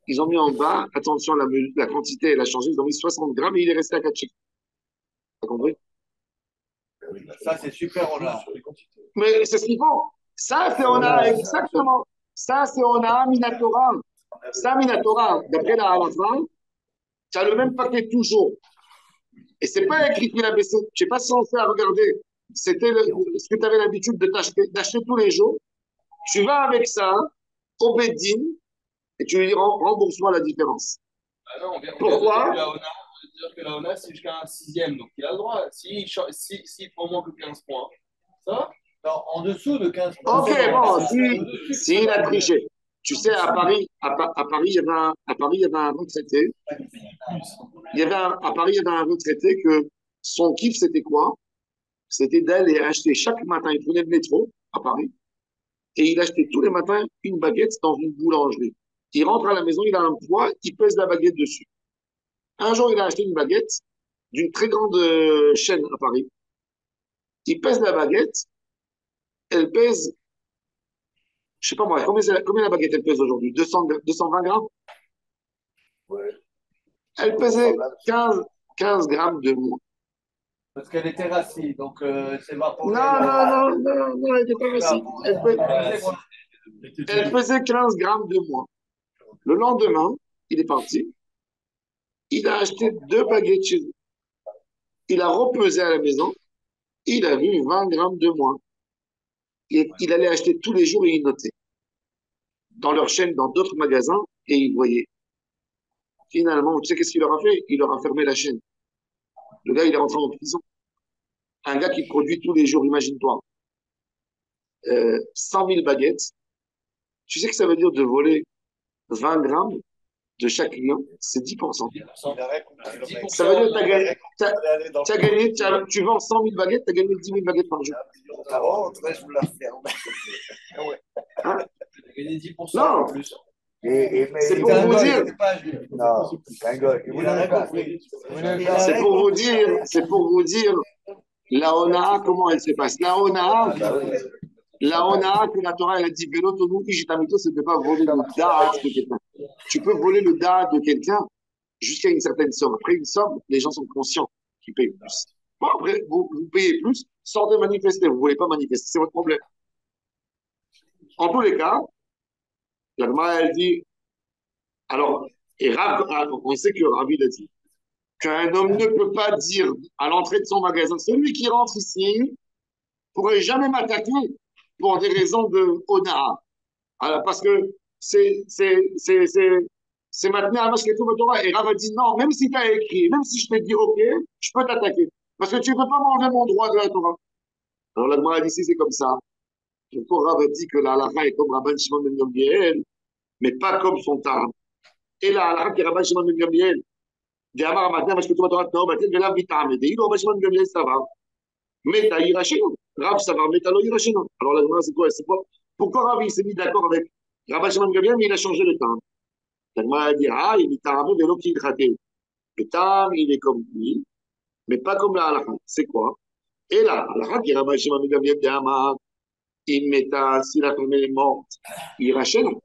Ils ont mis en bas, attention, la quantité, elle a changé, ils ont mis 60 grammes et il est resté à 4 shekels. T'as compris?
Ça, c'est super, on a.
Mais c'est ce qu'il faut. Ça, c'est on a exactement. Ça, c'est on a Minatora. Ça, Minatora, d'après la halakha, tu as le même paquet toujours. Et c'est pas écrit qu'il a baissé. Tu n'es pas censé à regarder. C'était ce que tu avais l'habitude d'acheter tous les jours. Tu vas avec ça au Beddin et tu lui dis rembourse-moi la différence.
Ah non, on vient de dire
Pourquoi?
que la ONA, on vient de dire que la ONA, c'est jusqu'à un sixième, donc il a le droit. S'il prend moins que 15 points, ça va?
Non, en dessous de 15
Ok, bon, s'il a
triché.
triché. Tu sais, à Paris, à Paris, il y avait un retraité. À Paris, il y avait un retraité que son kiff, c'était quoi? C'était d'aller acheter chaque matin, il prenait le métro à Paris, et il achetait tous les matins une baguette dans une boulangerie. Il rentre à la maison, il a un poids, il pèse la baguette dessus. Un jour, il a acheté une baguette d'une très grande chaîne à Paris. Il pèse la baguette, elle pèse, je sais pas moi, combien la baguette elle pèse aujourd'hui? 220 grammes?
Ouais.
Elle pesait 15 grammes de moins.
Parce qu'elle était rassis, donc c'est évaporé.
Non, elle n'était pas facile. Elle pesait 15 grammes de moins. Le lendemain, il est parti. Il a acheté 2 baguettes chez lui. Il a repesé à la maison. Il a vu 20 grammes de moins. Il allait acheter tous les jours et il notait. Dans leur chaîne, dans d'autres magasins, et il voyait. Finalement, tu sais qu'est-ce qu'il leur a fait? Il leur a fermé la chaîne. Le gars, il est rentré en prison. Un gars qui produit tous les jours, imagine-toi, 100 000 baguettes. Tu sais que ça veut dire de voler 20 grammes de chaque client, c'est 10%. Ça veut dire que tu vends 100 000 baguettes, tu as gagné 10 000 baguettes par jour. Hein?
Tu as gagné 10%
Non,
en plus.
c'est pour vous dire.
Non, c'est un gars.
C'est pour vous dire, la Onaa, comment elle se passe. La Onaa, que la Torah elle a dit, Vélo, Tonou, Ishitamito, c'est de ne pas voler le da'at de quelqu'un. Tu peux voler le da'at de quelqu'un jusqu'à une certaine somme. Après une somme, les gens sont conscients qu'ils payent plus. Bon, après, vous payez plus, sortez manifester. Vous ne voulez pas manifester, c'est votre problème. En tous les cas, la Gemara, elle dit, alors, et Rav, on sait que Rav, il a dit, qu'un homme ne peut pas dire à l'entrée de son magasin, celui qui rentre ici pourrait jamais m'attaquer pour des raisons de Onara. Alors, parce que c'est maintenant à tout Torah. Et Rav a dit non, même si tu as écrit, même si je t'ai dit OK, je peux t'attaquer. Parce que tu ne peux pas m'enlever mon droit de la Torah. Alors la Gemara dit ici, c'est comme ça. Pourquoi Rav a dit que la halakha est comme Rabban Shimon ben Gamliel, mais pas comme son Tarab. Et la halakha qui est Rabban Shimon ben Gamliel, דאמר המתנא משפטו בתורת תנאו בטל ולאו מטעמי דאילו רבי שמעון בן גמליאל סבר מתה יירשנו רב סבר מתה לא יירשנו. Alors la Gemara c'est quoi? C'est pourquoi Rav il s'est mis d'accord avec Rabbi Shimon ben Gamliel mais il a changé le temps. La Gemara a dit ah il est mitaamé vélo qui le temps il est comme lui mais pas comme la halakha. C'est quoi? Et la halakha qui est Rabbi Shimon ben Gamliel d'Amar il meta si la femme est morte יירשנו.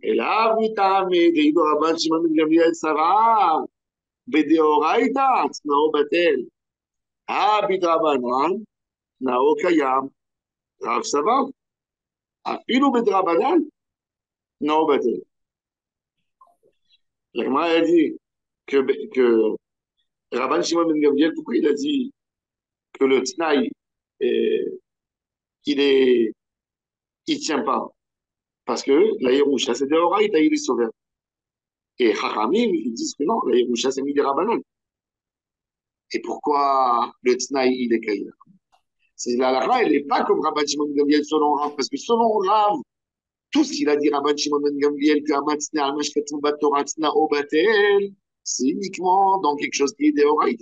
אליו מטעמי דאילו רבן שמעון בן גמליאל סבר בדאורייתא תנאו בטל. בדרבנן תנאו קיים, רב סבר. אפילו בדרבנן תנאו בטל. La Gemara a dit que Rabban Shimon ben Gamliel, pourquoi il a dit que le Tnaï, il tient pas? Parce que la Yerusha, c'est des Horaïta, il est sauvé. Et Chachamim, ils disent que non, la Yerusha, c'est mis des Rabbanan. Et pourquoi le Tnaï, il est caillé? C'est la halakha, elle n'est pas comme Rabban Shimon ben Gamliel selon Rav, parce que selon Rav, tout ce qu'il a dit Rabban Shimon ben Gamliel, que Amatzna, Almashkatou, Batora, Tzna, Obatel, c'est uniquement dans quelque chose qui est déoraïde.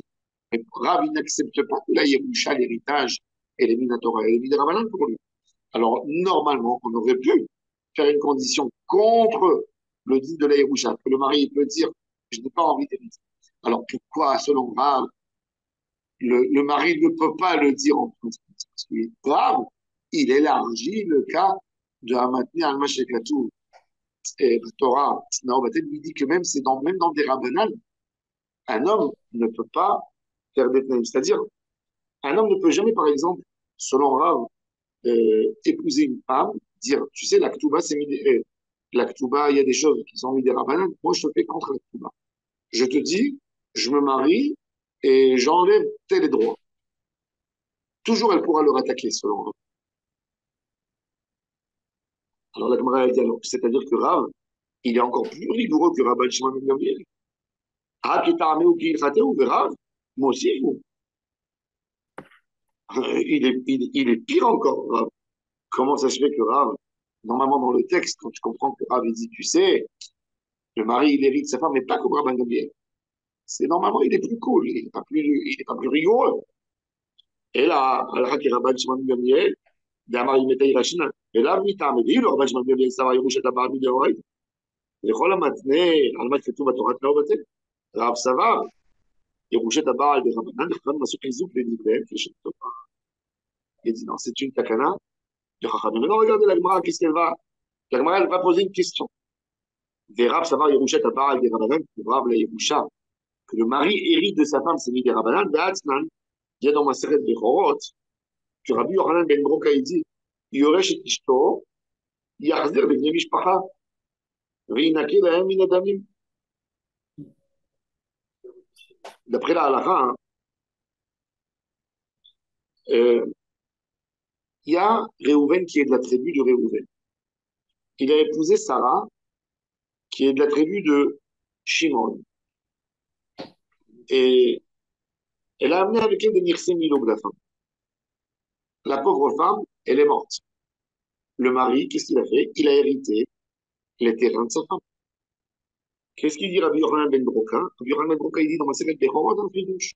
Mais Rav, il n'accepte pas que la Yerusha, l'héritage, elle est Minatora, elle est mis des Rabbanan pour lui. Alors, normalement, on aurait pu faire une condition contre le dit de la Yerusha, que le mari peut dire, je n'ai pas envie d'hériter. Alors, pourquoi, selon Rav, le mari ne peut pas le dire en principe? Parce qu'il est grave, il élargit le cas de Hamatni al-Mashekatou. la Torah, Naobatel lui dit que même dans des rabbanan, un homme ne peut pas faire des tnaïm. C'est-à-dire, un homme ne peut jamais, par exemple, selon Rav, épouser une femme, dire, tu sais, la Ketouba, la Ketouba, il y a des choses qui sont mises des rabbanan. Moi, je te fais contre la Ketouba. Je te dis, je me marie et j'enlève tel droit. Toujours, elle pourra le rattaquer, selon Rav. Alors, la Gemara, elle dit, alors, c'est-à-dire que Rav, il est encore plus rigoureux que Rabban Shimon ben Gamliel. Ah, qui t'a ou qui ou Rav, moi aussi, il est pire encore, Rav. Comment ça se fait que Rav, normalement dans le texte, quand tu comprends que Rav il dit, tu sais, le mari il hérite sa femme, mais pas comme Rabban Gamliel. C'est normalement il est plus cool, il est pas plus rigoureux. Et là, alors que Rabban Shimon ben Gamliel, d'Amar il mettait Irachina. Et là, il t'a dit, le Rabban Shimon ben Gamliel, ça va Yerusha Tabarmi de Horaï. לכל המתנה על מה כתוב בתורת לא בטל. רב סבר, ירושת הבעל דרבנן, אחד מסוק חיזוק לדבריהם, כשם טובה. Il dit non, c'est une takana de Chachamim. Maintenant, regardez la Gemara, qu'est-ce qu'elle va. La Gemara, elle va poser une question. Des Rav Savar Yerushat Abal des Rabbanan, pour Rav la Yerusha, que le mari hérite de sa femme, c'est mis des Rabbanan, d'Atzman, il y a dans ma série de Chorot, que Rabbi Yochanan ben Broka, il dit, Yoresh et Ishto, Yachzir ben Mishpacha, V'inaki lahem min adamim. D'après la halakha, il y a Réhouven qui est de la tribu de Réhouven. Il a épousé Sarah, qui est de la tribu de Shimon. Et elle a amené avec elle des Nirsé Milo de la femme. La pauvre femme, elle est morte. Le mari, qu'est-ce qu'il a fait? Il a hérité les terrains de sa femme. Qu'est-ce qu'il dit Rabbi Yochanan ben Broka? Rabbi Yochanan ben Broka, il dit dans ma série de Bechorot, dans le Fidouche.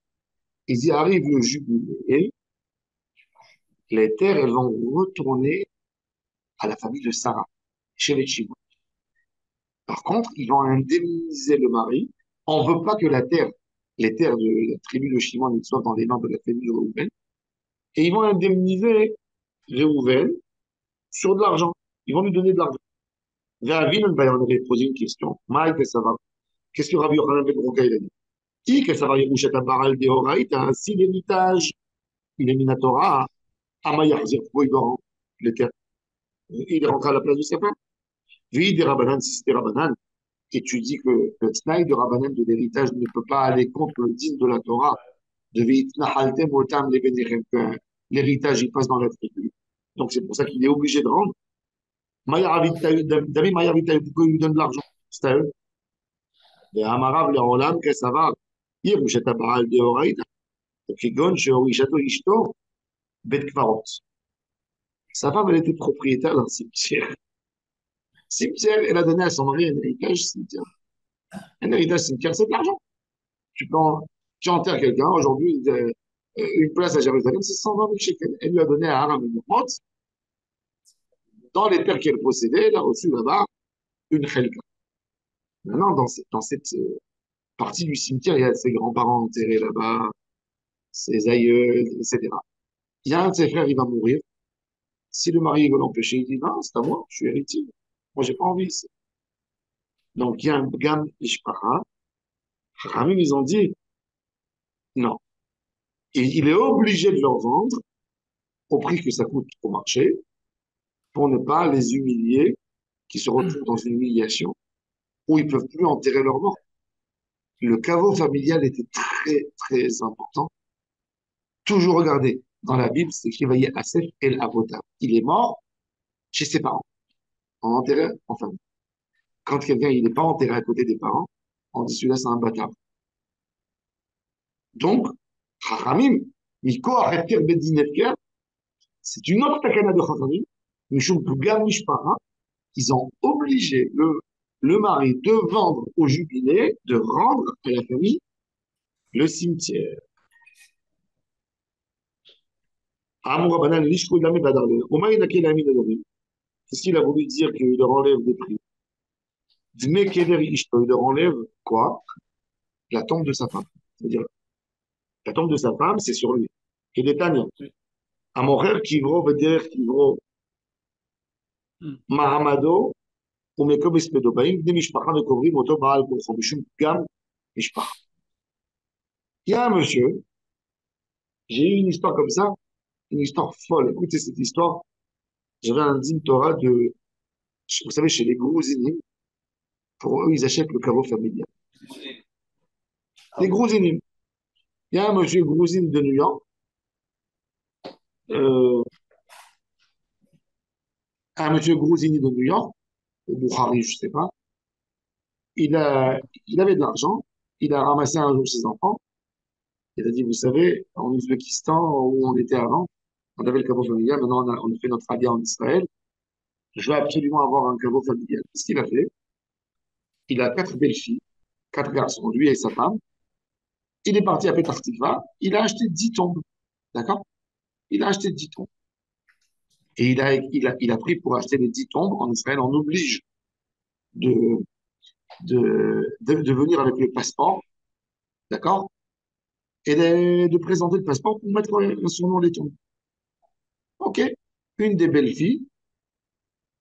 Il dit, arrive le jubilé, les terres, elles vont retourner à la famille de Sarah, chez les Shimon. Par contre, ils vont indemniser le mari. On ne veut pas que les terres de la tribu de Shimon soient dans les mains de la famille de Réhouven. Et ils vont indemniser Réhouven sur de l'argent. Ils vont lui donner de l'argent. Ravine, on avait posé une question. Maïk, ça va. Qu'est-ce que Rabbi Yochanan ben Broka, il a dit? Que ça va Yerushat Baral de Horaïta, si l'héritage, il est Minatora, Amayachzir, pourquoi il doit rendre les terres? Il est rentré à la place de sa femme. Vie des Rabbanan, si c'était Rabbanan, et tu dis que le Tnaï de Rabbanan de l'héritage ne peut pas aller contre le din de la Torah, de Veitnahaltem Otam Lebenechem, que l'héritage, il passe dans la tribu. Donc c'est pour ça qu'il est obligé de rendre. David Mayavita, pourquoi il lui donne de l'argent? C'est à eux. Et Amarav, le Olam, que ça va. Yerushat Baal de Horaïda. Kigon, Sheorishato Ishto, Bet Kvarot. Sa femme, elle était propriétaire d'un cimetière. Cimetière, elle a donné à son mari un héritage cimetière. Un héritage cimetière, c'est de l'argent. Tu enterres quelqu'un, aujourd'hui, une place à Jérusalem, c'est 120 000 shekels. Elle lui a donné à Aram Mot, dans les terres qu'elle possédait, elle a reçu là-bas une chelka. Maintenant, dans cette partie du cimetière, il y a ses grands-parents enterrés là-bas, ses aïeux, etc. Il y a un de ses frères, il va mourir. Si le mari veut l'empêcher, il dit non, c'est à moi, je suis héritier. Moi, j'ai pas envie. Donc, il y a un gam ishpacha. Ramim, ils ont dit non. Et il est obligé de leur vendre au prix que ça coûte au marché pour ne pas les humilier, qui se retrouvent dans une humiliation où ils peuvent plus enterrer leur mort. Le caveau familial était très, très important. Toujours regarder, dans la Bible, c'est écrit Vaïe Asef El Avoda. Il est mort chez ses parents, en enterré en famille. Quand quelqu'un il n'est pas enterré à côté des parents, on dit celui-là c'est un bâtard. Donc, Chachamim, Miko Acheter Bedin Efker, c'est une autre takana de Chachamim, Mishum Pugam Mishpara, ils ont obligé le mari de vendre au jubilé, de rendre à la famille le cimetière. Qu'est-ce qu'il a voulu dire qu'il leur enlève des prix? Il leur enlève quoi? La tombe de sa femme. C'est-à-dire, la tombe de sa femme, c'est sur lui. Et des Tanya. Amorer Kivro, Veder Kivro, Mahamado, ומקום הספדו באים בני משפחה וקוברים אותו בעל כורחו, משום פגם משפחה. Il y a un monsieur, j'ai eu une histoire comme ça, une histoire folle. Écoutez cette histoire. J'avais un dîme Torah de, vous savez, chez les Grouzinim, pour eux, ils achètent le caveau familial. Les Grouzinim. Il y a un monsieur Grouzine de New York, euh, un monsieur Grouzini de New York, ou Bukhari, je sais pas. Il a, il avait de l'argent. Il a ramassé un jour ses enfants. Il a dit, vous savez, en Ouzbékistan, où on était avant, on avait le caveau familial. Maintenant, on a fait notre alia en Israël. Je veux absolument avoir un caveau familial. Qu'est-ce qu'il a fait? Il a 4 belles-filles, 4 garçons, lui et sa femme. Il est parti à Petah Tikva. Il a acheté 10 tombes. D'accord? Il a acheté 10 tombes. Et il a pris pour acheter les 10 tombes en Israël. On oblige de, de venir avec le passeport. D'accord? Et de présenter le passeport pour mettre son nom les tombes. OK. Une des belles filles,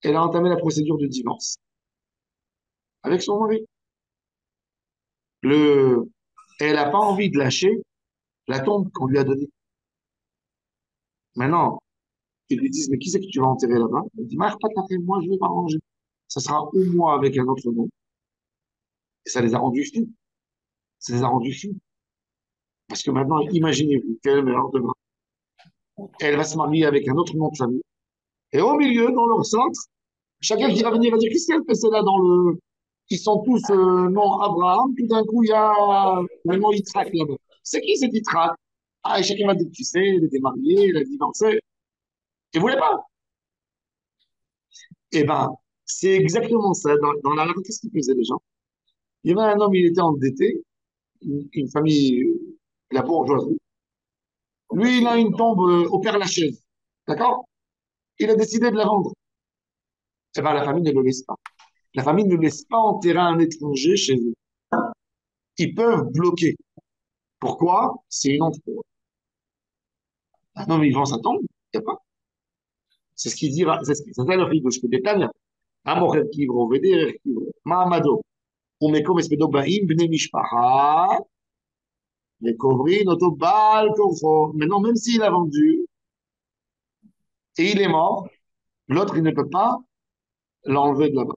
elle a entamé la procédure de divorce avec son mari. Le, elle n'a pas envie de lâcher la tombe qu'on lui a donnée. Maintenant, ils lui disent, mais qui c'est que tu vas enterrer là-bas? Elle dit, pas moi, je vais m'arranger. Ça sera ou moi avec un autre nom. Et ça les a rendus fous. Ça les a rendus fous. Parce que maintenant, imaginez-vous qu'elle meurt demain. Elle va se marier avec un autre nom de famille. Et au milieu, dans leur centre, chacun qui va venir va dire, qu'est-ce qu'elle fait celle-là dans le... Ils sont tous nom Abraham, tout d'un coup, il y a le nom Yitzhak là-bas. C'est qui cet Yitzhak? Ah, et chacun va dire, tu sais, elle était mariée, elle a divorcé. Et vous voulez pas? Eh ben, c'est exactement ça. Dans la rue, qu'est-ce qu'ils faisaient les gens? Il y avait un homme, il était endetté, une famille, la bourgeoisie. Lui, il a une tombe au Père-Lachaise. D'accord? Il a décidé de la vendre. Eh ben, la famille ne le laisse pas. La famille ne laisse pas enterrer un étranger chez eux. Ils peuvent bloquer. Pourquoi? C'est une honte pour eux. Un homme, il vend sa tombe, il n'y a pas. C'est ce qu'il dit, c'est ça le rideau, je peux détailler. המוכר קברו ודרך קברו, מעמדו, ומקום הספדו באים בני משפחה, וקוברין אותו בעל כורחו. Maintenant, même s'il a vendu, et il est mort, l'autre, il ne peut pas l'enlever de là-bas.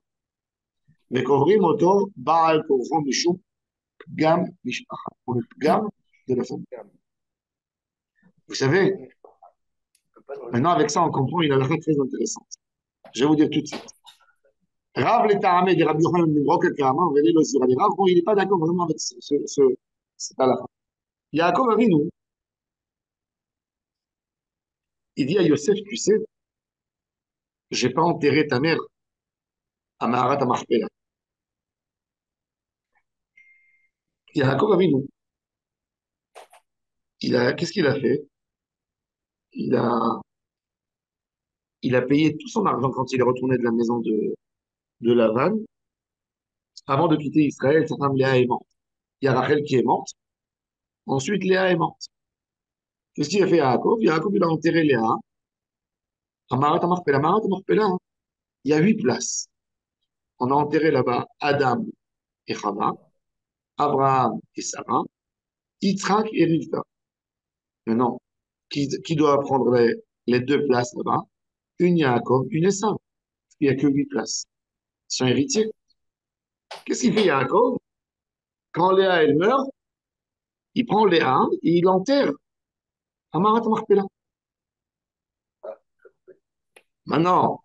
וקוברין אותו בעל כורחו משום פגם משפחה, ou le pgam de la famille. Vous savez, maintenant avec ça on comprend une halakha très intéressante. Je vais vous dire tout de suite. Rav le Ta'ameh de Rabbi Yochanan ben Roket Kama, Veli lo Zirali. Rav, bon, il n'est pas d'accord vraiment avec cette halakha. Yaakov Avinu, il dit à Yosef, tu sais, j'ai pas enterré ta mère à Maharat Amarpela. Yaakov Avinu, qu'est-ce qu'il a fait? Il a, il a payé tout son argent quand il est retourné de la maison de Lavan. Avant de quitter Israël, sa femme Léa est morte. Il y a Rachel qui est morte. Ensuite, Léa est morte. Qu'est-ce qu'il a fait à Yaakov? Yaakov, il a enterré Léa à Maharat Amarpela. Maharat Amarpela, hein, il y a 8 places. On a enterré là-bas Adam et Chava, Abraham et Sarah, Yitzhak et Rivka. Maintenant, qui doit prendre les 2 places là-bas? Une Yaakov, une Esav. Il n'y a que 8 places. Ils sont héritiers. Qu'est-ce qu'il fait Yaakov? Quand Léa, elle meurt, il prend Léa et il l'enterre à Marat Marpella. Maintenant,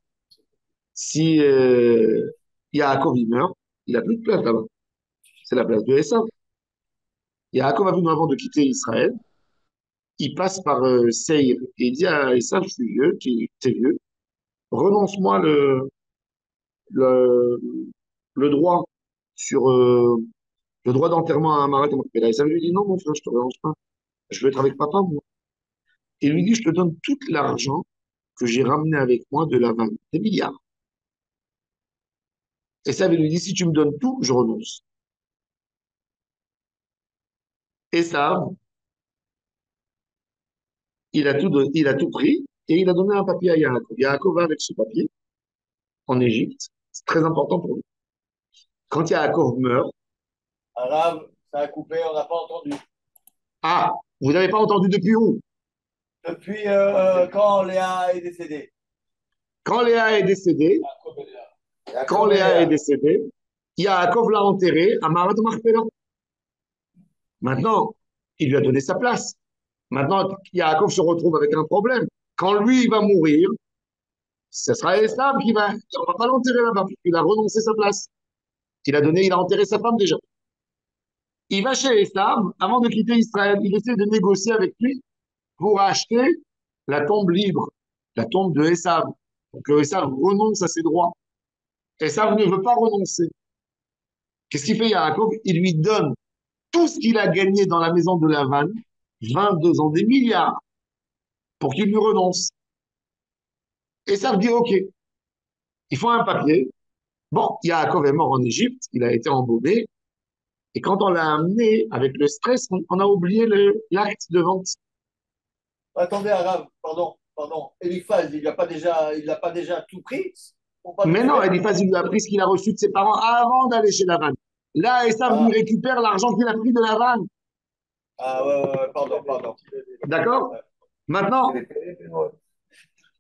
si Yaakov il meurt, il n'a plus de place là-bas. C'est la place de Esav. Yaakov a vu avant de quitter Israël, il passe par Seir et il dit à Esav, je suis vieux, t'es vieux, renonce-moi le, le droit sur le droit d'enterrement à Marat Marpella. Esav lui dit, non, mon frère, je te renonce pas. Je veux être avec papa, moi. Et il lui dit, je te donne tout l'argent que j'ai ramené avec moi de la vanne, des milliards. Esav lui dit, si tu me donnes tout, je renonce. Esav, il a tout pris et il a donné un papier à Yaakov. Yaakov va avec ce papier en Égypte C'est très important pour nous. Quand Yaakov meurt,
Arabe, ça a coupé, on n'a pas entendu.
ah, vous n'avez pas entendu depuis où?
Depuis quand Léa est décédée.
Quand Léa est décédée, quand
Yaakov et
Léa est
Léa.
décédée, Yaakov l'a enterré à Marat Marpella. Maintenant, il lui a donné sa place. Maintenant, Yaakov se retrouve avec un problème. Quand lui, il va mourir, ce sera Esav qui va. On ne va pas l'enterrer là-bas. Il a renoncé sa place. Il a enterré sa femme déjà. Il va chez Esav, avant de quitter Israël, il essaie de négocier avec lui pour acheter la tombe libre, la tombe de Esav. Donc Esav renonce à ses droits. Esav ne veut pas renoncer. Qu'est-ce qu'il fait Yaakov? Il lui donne tout ce qu'il a gagné dans la maison de Lavan, 22 ans, des milliards, pour qu'il lui renonce. Esav dit OK. Il faut un papier. Bon, Yaakov est mort en Égypte, il a été embaumé, et quand on l'a amené avec le stress, on a oublié l'acte de vente.
Attendez, Arabe, pardon. Eliphaz, il n'a pas déjà tout pris pour pas tout
Mais non,
faire.
Eliphaz, il lui a pris ce qu'il a reçu de ses parents avant d'aller chez Lavan. Là, Esav lui
Ah,
récupère l'argent qu'il a pris de Lavan.
ouais, pardon.
D'accord?
Ouais.
Maintenant,
C'est les Péripérotes.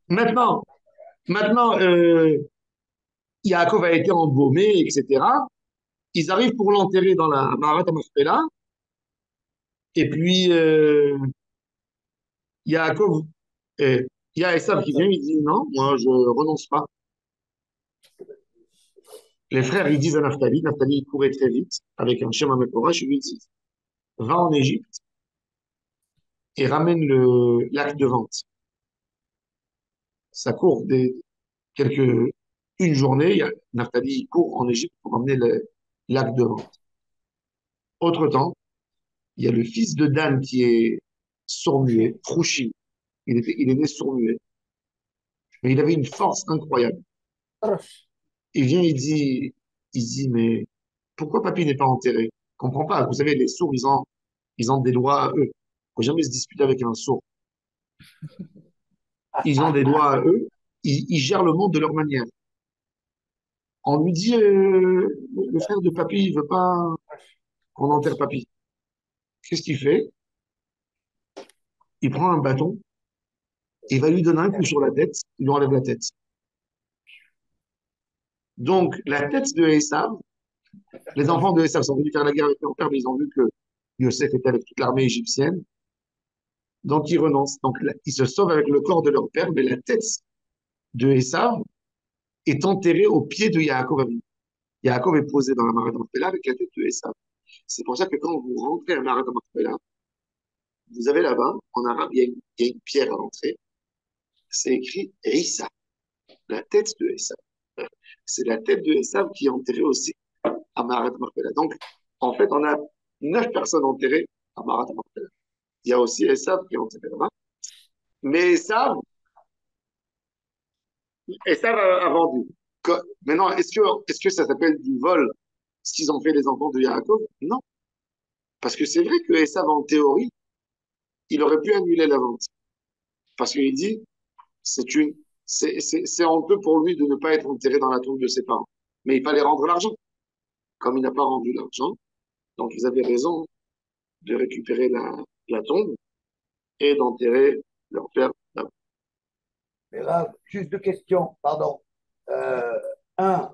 maintenant, maintenant, Yaakov a été embaumé, etc. Ils arrivent pour l'enterrer dans la Marat Marpella. Et puis, Yaakov, il y a Esav qui vient, il dit non, moi je renonce pas. Les frères, ils disent à Naphtali, Naphtali il courait très vite, avec un schéma Mekorash, il lui dit, va en Égypte et ramène l'acte de vente. Ça court une journée, Naphtali il court en Égypte pour ramener l'acte de vente. Autre temps, il y a le fils de Dan qui est sourd-muet, Frouchi. Il est né sourd-muet, mais il avait une force incroyable. Il vient, il dit, mais pourquoi papy n'est pas enterré? Je comprends pas. Vous savez, les sourds, ils ont des droits à eux. Faut jamais se disputer avec un sourd. Ils ont des droits à eux. Ils gèrent le monde de leur manière. On lui dit, le frère de papy, il veut pas qu'on enterre papy. Qu'est-ce qu'il fait? Il prend un bâton, il va lui donner un coup sur la tête, il lui enlève la tête. Donc, la tête de Esav, les enfants de Esav sont venus faire la guerre avec leur père, mais ils ont vu que Yosef était avec toute l'armée égyptienne. Donc, ils renoncent. Donc, ils se sauvent avec le corps de leur père, mais la tête de Esav est enterrée au pied de Yaakov Avinu. Yaakov est posé dans la Marat Marpella avec la tête de Esav. C'est pour ça que quand vous rentrez à Marat Marpella, vous avez là-bas, en arabe, il y a une pierre à l'entrée. C'est écrit Issa, la tête de Esav. C'est la tête de Esav qui est enterrée aussi à Marat Marpella. Donc, en fait, on a 9 personnes enterrées à Marat Marpella. Il y a aussi Esav qui est enterré là-bas. Mais Esav a vendu. Maintenant, est-ce que ça s'appelle du vol, ce qu'ils ont fait les enfants de Yaakov? Non. Parce que c'est vrai que Esav, en théorie, il aurait pu annuler la vente. Parce qu'il dit, c'est honteux pour lui de ne pas être enterré dans la tombe de ses parents. Mais il fallait rendre l'argent. Comme il n'a pas rendu l'argent, donc ils avaient raison de récupérer la tombe et d'enterrer leur père là-bas.
Mais là, juste deux questions, pardon. Euh, un,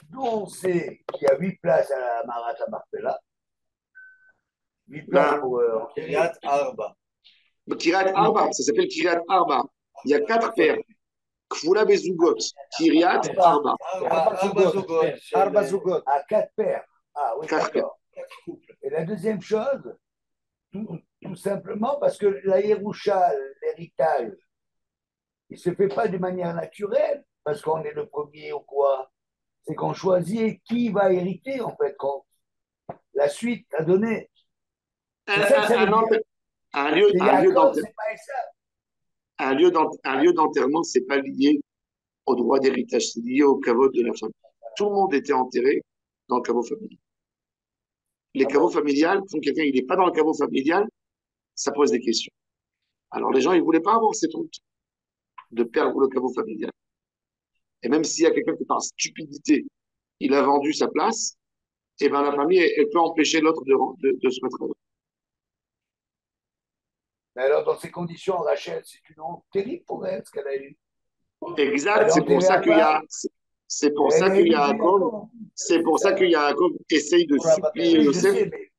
d'où on sait qu'il y a 8 places à la Marat à Marpella? 8 places
Ben,
pour enterrer.
Kiryat Arba.
Kiryat Arba, ça s'appelle Kiryat Arba. Il y a 4 paires. Kfula Bezugot, Kiryat Arba.
Arba Zogot.
Arba Zugot.
À 4 paires. Ah oui,
4 paires.
d'accord. Et la deuxième chose, tout simplement parce que la Yerusha, l'héritage, il ne se fait pas de manière naturelle, parce qu'on est le premier ou quoi. C'est qu'on choisit qui va hériter, en fait, quand la suite à donner. C'est ça que ça veut dire.
Un lieu
C'est Yaakov, c'est pas ça.
un lieu d'enterrement, c'est pas lié au droit d'héritage, c'est lié au caveau de la famille. Tout le monde était enterré dans le caveau familial. Les caveaux familiales, quand quelqu'un n'est pas dans le caveau familial, ça pose des questions. Alors les gens, ils voulaient pas avoir cette honte de perdre le caveau familial. Et même s'il y a quelqu'un qui, par stupidité, il a vendu sa place, et ben la famille, elle peut empêcher l'autre de se mettre à l'autre.
Mais alors, dans ces conditions, Rachel, c'est une honte terrible pour elle, ce qu'elle a eu.
Exact,
Elle est
c'est pour
enterrée
ça
à
qu'il y a,
part.
c'est pour
Elle
ça
a
que
élu
Yaakov,
Jacob.
c'est pour ça que Yaakov essaye de supplier
Oui, je
Yosef
sais, mais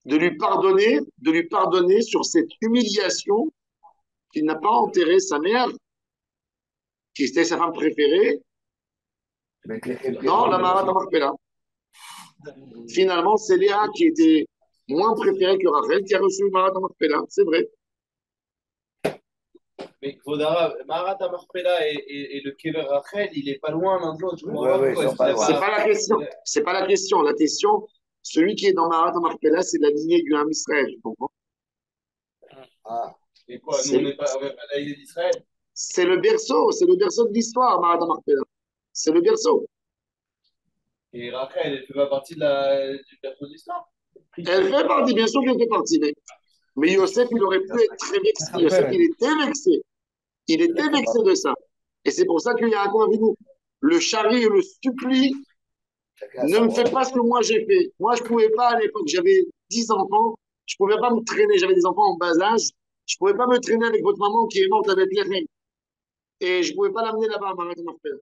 de lui pardonner sur cette humiliation qu'il n'a pas enterré sa mère, qui était sa femme préférée, dans la Marat Marpella. Finalement, c'est Léa qui était moins préférée que Rachel qui a reçu le Marat Marpella, c'est vrai.
Mais Kvodara, Marat Amarpella et le Kever Rachel, il est pas loin l'un de l'autre. Je comprends
Ouais,
pas
ouais,
pourquoi
ils
est-ce
sont
qu'il
pas
a
loin.
C'est
pas.
pas la question. C'est pas la question. La question, celui qui est dans Marat Marpella, c'est la lignée du Ham Israël, tu comprends?
Ah,
Et quoi, nous on
C'est
n'est pas avec la lignée d'Israël?
c'est le berceau de l'histoire, Marat Marpella. C'est le berceau.
Et Rachel, elle fait pas partie du perso d'histoire.
Elle fait partie, bien sûr qu'elle fait partie, mais Yosef, il aurait pu être très vexé. Yosef, il était vexé. Il était vexé de ça. Et c'est pour ça qu'il y a un accord avec nous. Le charrie et le supplie,
chacun a
ne
sa
me fais
rôle.
pas ce que moi j'ai fait. Moi, je ne pouvais pas à l'époque, j'avais 10 enfants, je ne pouvais pas me traîner, j'avais des enfants en bas âge, je ne pouvais pas me traîner avec votre maman qui est morte avec les reines. Et je ne pouvais pas l'amener là-bas à Marat Marpella.